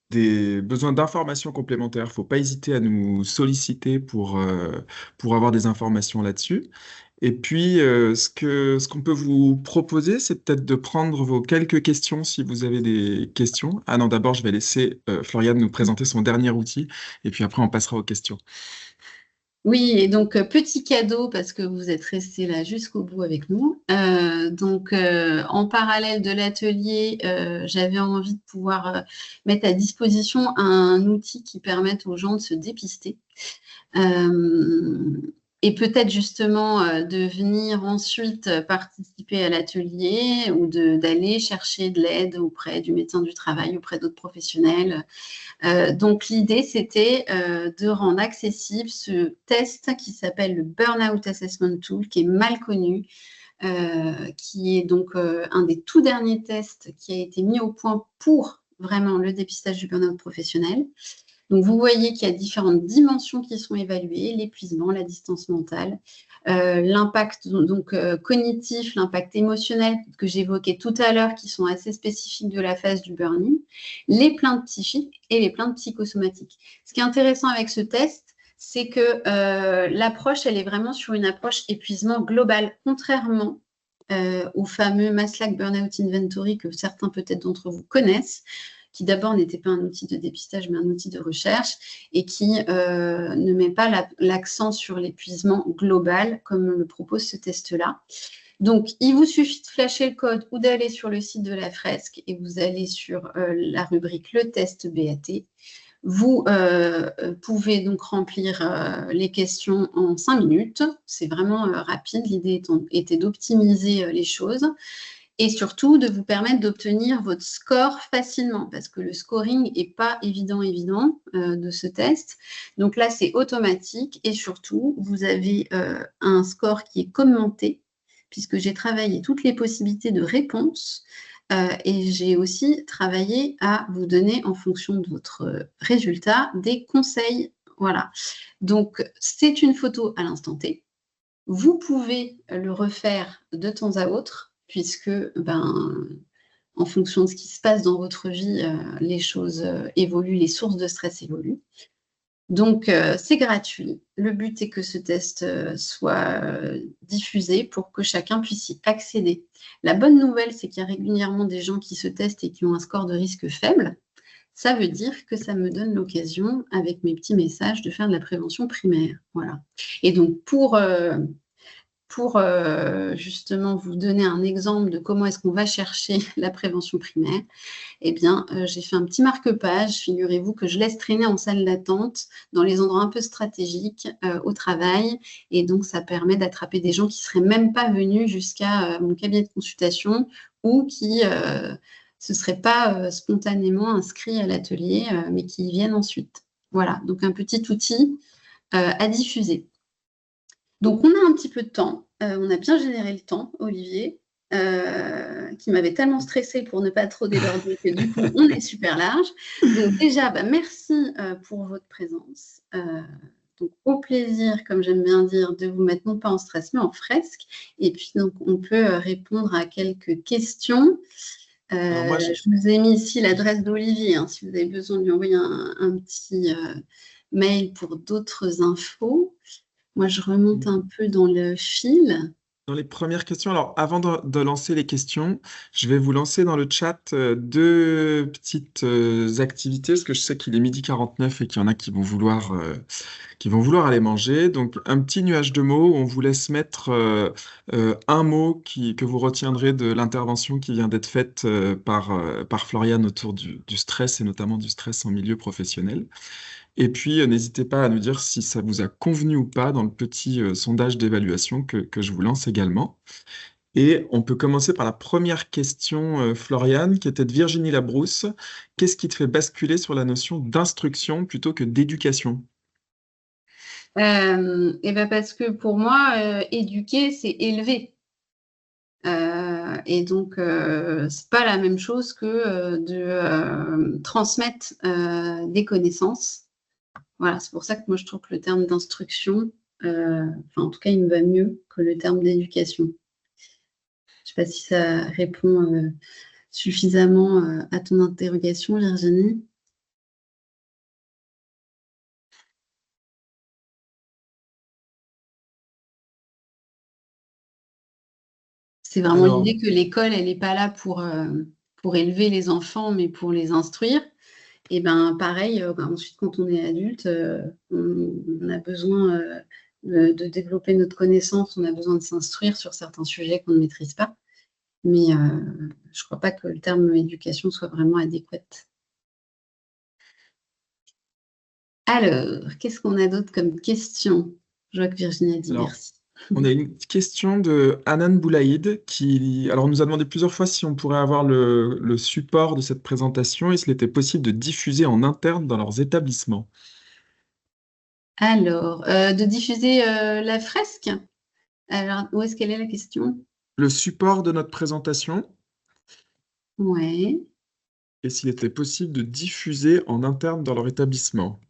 des besoins d'informations complémentaires, faut pas hésiter à nous solliciter pour avoir des informations là-dessus. Et puis, ce qu'on peut vous proposer, c'est peut-être de prendre vos quelques questions si vous avez des questions. Ah non, d'abord, je vais laisser Floriane nous présenter son dernier outil, et puis après, on passera aux questions. Oui, et donc petit cadeau parce que vous êtes resté là jusqu'au bout avec nous. En parallèle de l'atelier, j'avais envie de pouvoir mettre à disposition un outil qui permette aux gens de se dépister. Et peut-être justement de venir ensuite participer à l'atelier ou d'aller chercher de l'aide auprès du médecin du travail, auprès d'autres professionnels. Donc l'idée, c'était de rendre accessible ce test qui s'appelle le Burnout Assessment Tool, qui est mal connu, qui est donc un des tout derniers tests qui a été mis au point pour vraiment le dépistage du burn-out professionnel. Donc, vous voyez qu'il y a différentes dimensions qui sont évaluées, l'épuisement, la distance mentale, l'impact cognitif, l'impact émotionnel que j'évoquais tout à l'heure, qui sont assez spécifiques de la phase du burn-in, les plaintes psychiques et les plaintes psychosomatiques. Ce qui est intéressant avec ce test, c'est que l'approche, elle est vraiment sur une approche épuisement global, contrairement au fameux Maslach Burnout Inventory que certains peut-être d'entre vous connaissent, qui d'abord n'était pas un outil de dépistage, mais un outil de recherche, et qui ne met pas l'accent sur l'épuisement global, comme le propose ce test-là. Donc, il vous suffit de flasher le code ou d'aller sur le site de la fresque et vous allez sur la rubrique Le test BAT. Vous pouvez donc remplir les questions en 5 minutes. C'est vraiment rapide. L'idée était d'optimiser les choses et surtout de vous permettre d'obtenir votre score facilement parce que le scoring n'est pas évident de ce test. Donc là, c'est automatique et surtout, vous avez un score qui est commenté puisque j'ai travaillé toutes les possibilités de réponse et j'ai aussi travaillé à vous donner, en fonction de votre résultat, des conseils. Voilà. Donc, c'est une photo à l'instant T. Vous pouvez le refaire de temps à autre, puisque, en fonction de ce qui se passe dans votre vie, les choses évoluent, les sources de stress évoluent. Donc, c'est gratuit. Le but est que ce test soit diffusé pour que chacun puisse y accéder. La bonne nouvelle, c'est qu'il y a régulièrement des gens qui se testent et qui ont un score de risque faible. Ça veut dire que ça me donne l'occasion, avec mes petits messages, de faire de la prévention primaire. Voilà. Et donc, pour justement vous donner un exemple de comment est-ce qu'on va chercher la prévention primaire, eh bien, j'ai fait un petit marque-page. Figurez-vous que je laisse traîner en salle d'attente dans les endroits un peu stratégiques au travail. Et donc, ça permet d'attraper des gens qui ne seraient même pas venus jusqu'à mon cabinet de consultation ou qui ne se seraient pas spontanément inscrits à l'atelier, mais qui y viennent ensuite. Voilà, donc un petit outil à diffuser. Donc, on a un petit peu de temps. On a bien généré le temps, Olivier, qui m'avait tellement stressée pour ne pas trop déborder que du coup, on est super large. Donc déjà, merci pour votre présence. Donc, au plaisir, comme j'aime bien dire, de vous mettre non pas en stress, mais en fresque. Et puis, donc, on peut répondre à quelques questions. Alors Je vous ai mis ici l'adresse d'Olivier, hein, si vous avez besoin de lui envoyer un petit mail pour d'autres infos. Moi, je remonte un peu dans le fil. dans les premières questions, alors avant de lancer les questions, je vais vous lancer dans le chat deux petites activités, parce que je sais qu'il est 12h49 et qu'il y en a qui vont vouloir aller manger. Donc, un petit nuage de mots où on vous laisse mettre un mot que vous retiendrez de l'intervention qui vient d'être faite par Floriane autour du stress et notamment du stress en milieu professionnel. Et puis, n'hésitez pas à nous dire si ça vous a convenu ou pas dans le petit sondage d'évaluation que je vous lance également. Et on peut commencer par la première question, Floriane, qui était de Virginie Labrousse. Qu'est-ce qui te fait basculer sur la notion d'instruction plutôt que d'éducation? Parce que pour moi, éduquer, c'est élever. Et donc, c'est pas la même chose que de transmettre des connaissances. Voilà, c'est pour ça que moi, je trouve que le terme d'instruction, en tout cas, il me va mieux que le terme d'éducation. Je ne sais pas si ça répond suffisamment à ton interrogation, Virginie. C'est vraiment Alors, l'idée que l'école, elle n'est pas là pour élever les enfants, mais pour les instruire. Et pareil, ensuite, quand on est adulte, on a besoin de développer notre connaissance, on a besoin de s'instruire sur certains sujets qu'on ne maîtrise pas. Mais je ne crois pas que le terme éducation soit vraiment adéquat. Alors, qu'est-ce qu'on a d'autre comme question? Je vois que Virginie a dit alors, merci. on a une question de Hanan Boulaïd qui alors, nous a demandé plusieurs fois si on pourrait avoir le support de cette présentation et s'il était possible de diffuser en interne dans leurs établissements. Alors, de diffuser la fresque. Alors, où est-ce qu'elle est la question? Le support de notre présentation Ouais. et s'il était possible de diffuser en interne dans leur établissement.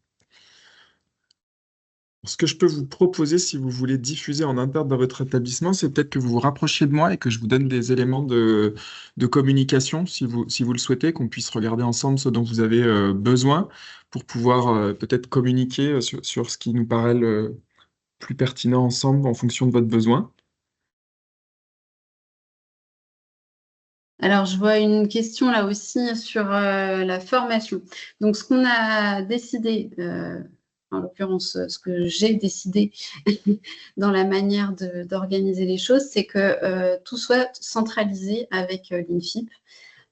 Ce que je peux vous proposer, si vous voulez diffuser en interne dans votre établissement, c'est peut-être que vous vous rapprochiez de moi et que je vous donne des éléments de communication, si vous le souhaitez, qu'on puisse regarder ensemble ce dont vous avez besoin pour pouvoir peut-être communiquer sur ce qui nous paraît le plus pertinent ensemble en fonction de votre besoin. Alors, je vois une question là aussi sur la formation. Donc, ce qu'on a décidé, en l'occurrence, ce que j'ai décidé dans la manière d'organiser les choses, c'est que tout soit centralisé avec l'INFIP.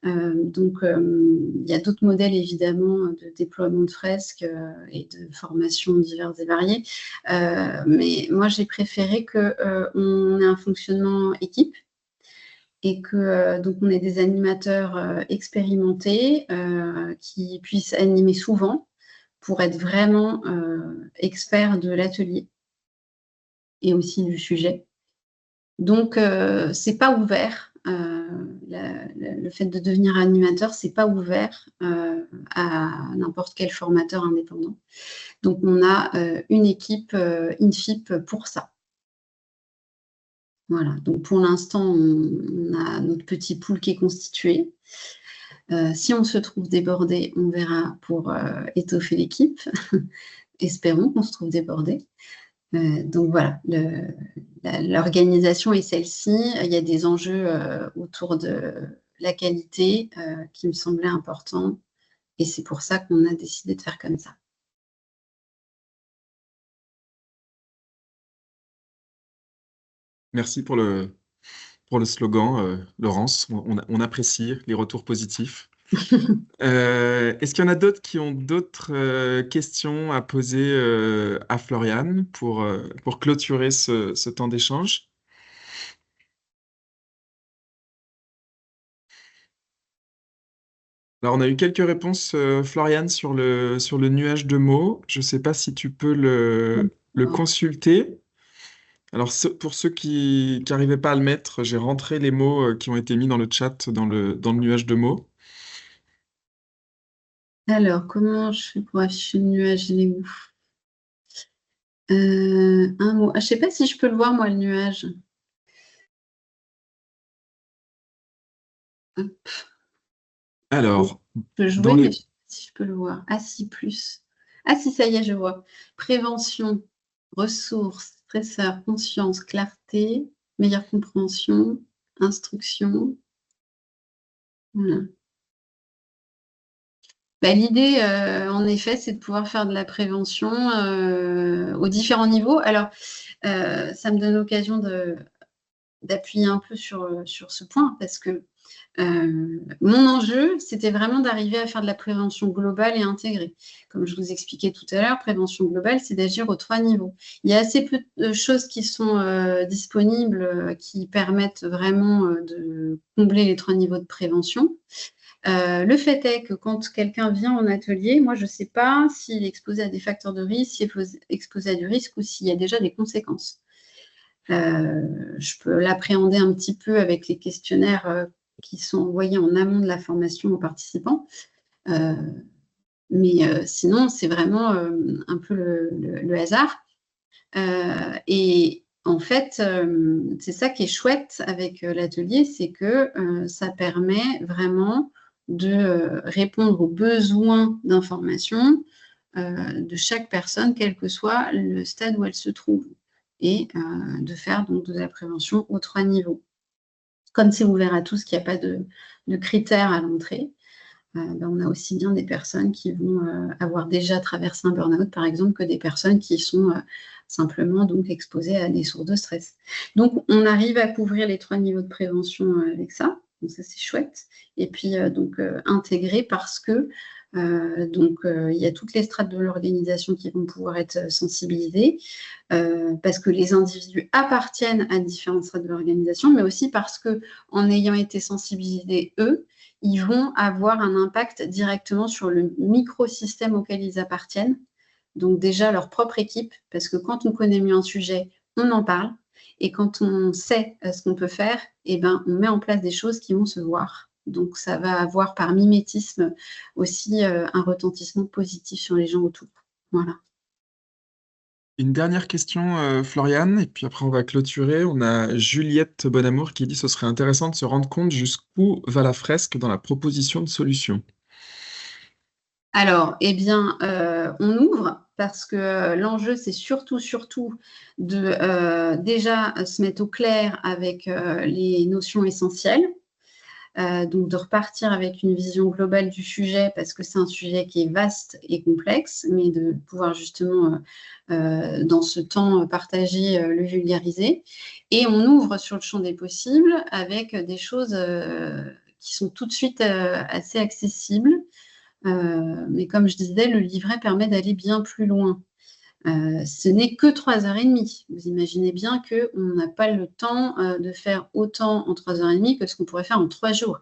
Donc, il y a d'autres modèles, évidemment, de déploiement de fresques et de formations diverses et variées. Mais moi, j'ai préféré qu'on ait un fonctionnement équipe et que donc on ait des animateurs expérimentés qui puissent animer souvent pour être vraiment experts de l'atelier et aussi du sujet. Donc, c'est pas ouvert. Le fait de devenir animateur, c'est pas ouvert à n'importe quel formateur indépendant. Donc, on a une équipe INFIP pour ça. Voilà. Donc, pour l'instant, on a notre petit pool qui est constitué. Si on se trouve débordé, on verra pour étoffer l'équipe. Espérons qu'on se trouve débordé. Donc voilà, l'organisation est celle-ci. Il y a des enjeux autour de la qualité qui me semblaient importants et c'est pour ça qu'on a décidé de faire comme ça. Merci pour le slogan, Laurence. On apprécie les retours positifs. Est-ce qu'il y en a d'autres qui ont d'autres questions à poser à Floriane pour clôturer ce temps d'échange? Alors, on a eu quelques réponses, Floriane, sur le nuage de mots. Je ne sais pas si tu peux le consulter. Alors, pour ceux qui n'arrivaient pas à le mettre, j'ai rentré les mots qui ont été mis dans le chat, dans le nuage de mots. Alors, comment je fais pour afficher le nuage? Il est où? Un mot. Ah, je ne sais pas si je peux le voir, moi, le nuage. Hop. Alors, Je peux dans jouer, mais je ne sais pas si je peux le voir. Ah, si, plus. Ah, si, ça y est, je vois. Prévention, ressources, stresseur, conscience, clarté, meilleure compréhension, instruction. Voilà. Bah, l'idée, en effet, c'est de pouvoir faire de la prévention aux différents niveaux. Alors, ça me donne l'occasion d'appuyer un peu sur ce point parce que mon enjeu, c'était vraiment d'arriver à faire de la prévention globale et intégrée. Comme je vous expliquais tout à l'heure, prévention globale, c'est d'agir aux 3 niveaux. Il y a assez peu de choses qui sont disponibles qui permettent vraiment de combler les 3 niveaux de prévention. Le fait est que quand quelqu'un vient en atelier, moi, je ne sais pas s'il est exposé à des facteurs de risque, s'il est exposé à du risque ou s'il y a déjà des conséquences. Je peux l'appréhender un petit peu avec les questionnaires qui sont envoyés en amont de la formation aux participants. Mais sinon, c'est vraiment un peu le hasard. Et en fait, c'est ça qui est chouette avec l'atelier, c'est que ça permet vraiment de répondre aux besoins d'information de chaque personne, quel que soit le stade où elle se trouve, et de faire donc de la prévention aux 3 niveaux. Comme c'est ouvert à tous, qu'il n'y a pas de critères à l'entrée, on a aussi bien des personnes qui vont avoir déjà traversé un burn-out, par exemple, que des personnes qui sont simplement donc exposées à des sources de stress. Donc, on arrive à couvrir les 3 niveaux de prévention avec ça. Donc, ça, c'est chouette. Et puis, intégrer parce que il y a toutes les strates de l'organisation qui vont pouvoir être sensibilisées, parce que les individus appartiennent à différentes strates de l'organisation, mais aussi parce que, en ayant été sensibilisés, eux, ils vont avoir un impact directement sur le microsystème auquel ils appartiennent. Donc déjà leur propre équipe, parce que quand on connaît mieux un sujet, on en parle. Et quand on sait ce qu'on peut faire, eh ben, on met en place des choses qui vont se voir. Donc ça va avoir par mimétisme aussi un retentissement positif sur les gens autour. Voilà. Une dernière question, Floriane, et puis après on va clôturer. On a Juliette Bonamour qui dit ce serait intéressant de se rendre compte jusqu'où va la fresque dans la proposition de solution. Alors, eh bien, on ouvre parce que l'enjeu, c'est surtout de déjà se mettre au clair avec les notions essentielles. Donc, de repartir avec une vision globale du sujet parce que c'est un sujet qui est vaste et complexe, mais de pouvoir justement, dans ce temps partagé, le vulgariser. Et on ouvre sur le champ des possibles avec des choses qui sont tout de suite assez accessibles. Mais comme je disais, le livret permet d'aller bien plus loin. Ce n'est que 3 heures et demie. Vous imaginez bien qu'on n'a pas le temps de faire autant en 3 heures et demie que ce qu'on pourrait faire en 3 jours.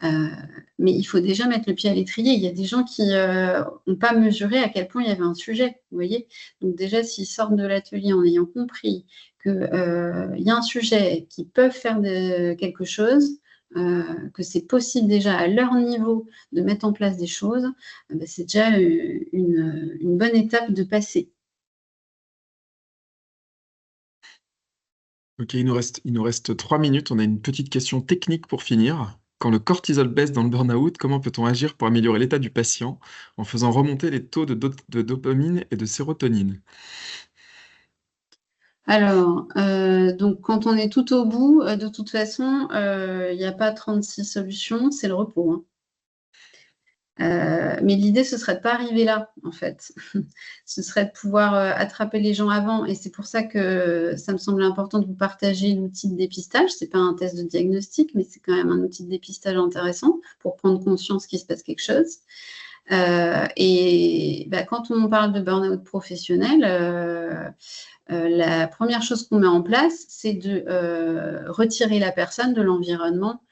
Mais il faut déjà mettre le pied à l'étrier. Il y a des gens qui n'ont pas mesuré à quel point il y avait un sujet, vous voyez. Donc déjà, s'ils sortent de l'atelier en ayant compris qu'il y a un sujet, qu'ils peuvent faire quelque chose, que c'est possible déjà à leur niveau de mettre en place des choses, ben, c'est déjà une bonne étape de passer. Ok, il nous reste 3 minutes. On a une petite question technique pour finir. Quand le cortisol baisse dans le burn-out, comment peut-on agir pour améliorer l'état du patient en faisant remonter les taux de dopamine et de sérotonine? Alors, donc quand on est tout au bout, de toute façon, il n'y a pas 36 solutions, c'est le repos, hein. Mais l'idée, ce serait de pas arriver là, en fait. Ce serait de pouvoir attraper les gens avant. Et c'est pour ça que ça me semble important de vous partager l'outil de dépistage. C'est pas un test de diagnostic, mais c'est quand même un outil de dépistage intéressant pour prendre conscience qu'il se passe quelque chose. Et bah, quand on parle de burn-out professionnel, la première chose qu'on met en place, c'est de retirer la personne de l'environnement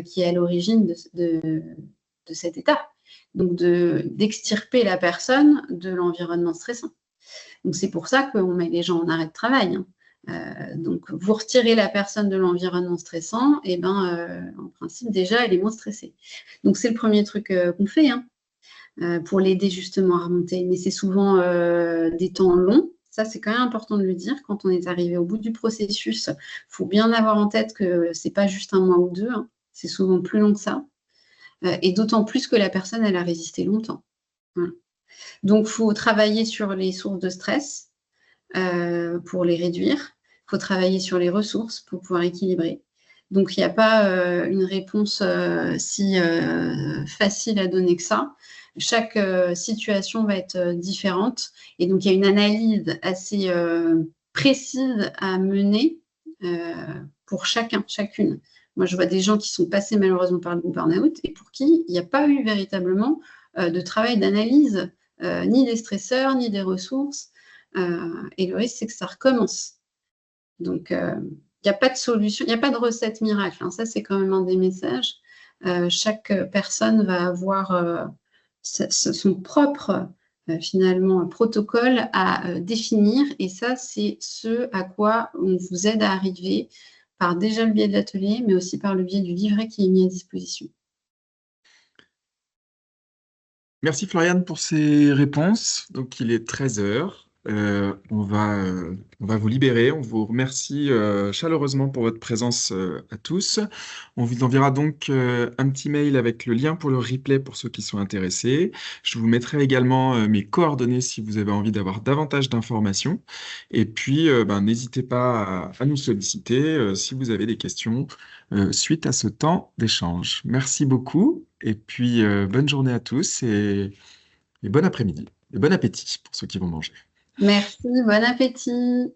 qui est à l'origine de cet état. Donc, d'extirper la personne de l'environnement stressant. Donc, c'est pour ça qu'on met les gens en arrêt de travail, hein. Donc, vous retirez la personne de l'environnement stressant, et ben, en principe, déjà, elle est moins stressée. Donc, c'est le premier truc qu'on fait, hein, pour l'aider justement à remonter. Mais c'est souvent des temps longs. Ça, c'est quand même important de le dire. Quand on est arrivé au bout du processus, il faut bien avoir en tête que ce n'est pas juste un mois ou deux, hein. C'est souvent plus long que ça. Et d'autant plus que la personne, elle a résisté longtemps. Voilà. Donc, il faut travailler sur les sources de stress pour les réduire. Il faut travailler sur les ressources pour pouvoir équilibrer. Donc, il n'y a pas une réponse si facile à donner que ça. Chaque situation va être différente. Et donc, il y a une analyse assez précise à mener pour chacun, chacune. Moi, je vois des gens qui sont passés malheureusement par le burn-out et pour qui il n'y a pas eu véritablement de travail d'analyse, ni des stresseurs, ni des ressources. Et le risque, c'est que ça recommence. Donc, il n'y a pas de solution, il n'y a pas de recette miracle, hein. Ça, c'est quand même un des messages. Chaque personne va avoir son propre, finalement, protocole à définir. Et ça, c'est ce à quoi on vous aide à arriver par déjà le biais de l'atelier, mais aussi par le biais du livret qui est mis à disposition. Merci Floriane pour ces réponses. Donc il est 13 heures. On va vous libérer. On vous remercie chaleureusement pour votre présence à tous. On vous enverra donc un petit mail avec le lien pour le replay pour ceux qui sont intéressés. Je vous mettrai également mes coordonnées si vous avez envie d'avoir davantage d'informations. Et puis, n'hésitez pas à nous solliciter si vous avez des questions suite à ce temps d'échange. Merci beaucoup. Et puis, bonne journée à tous et bon après-midi. Et bon appétit pour ceux qui vont manger. Merci, bon appétit.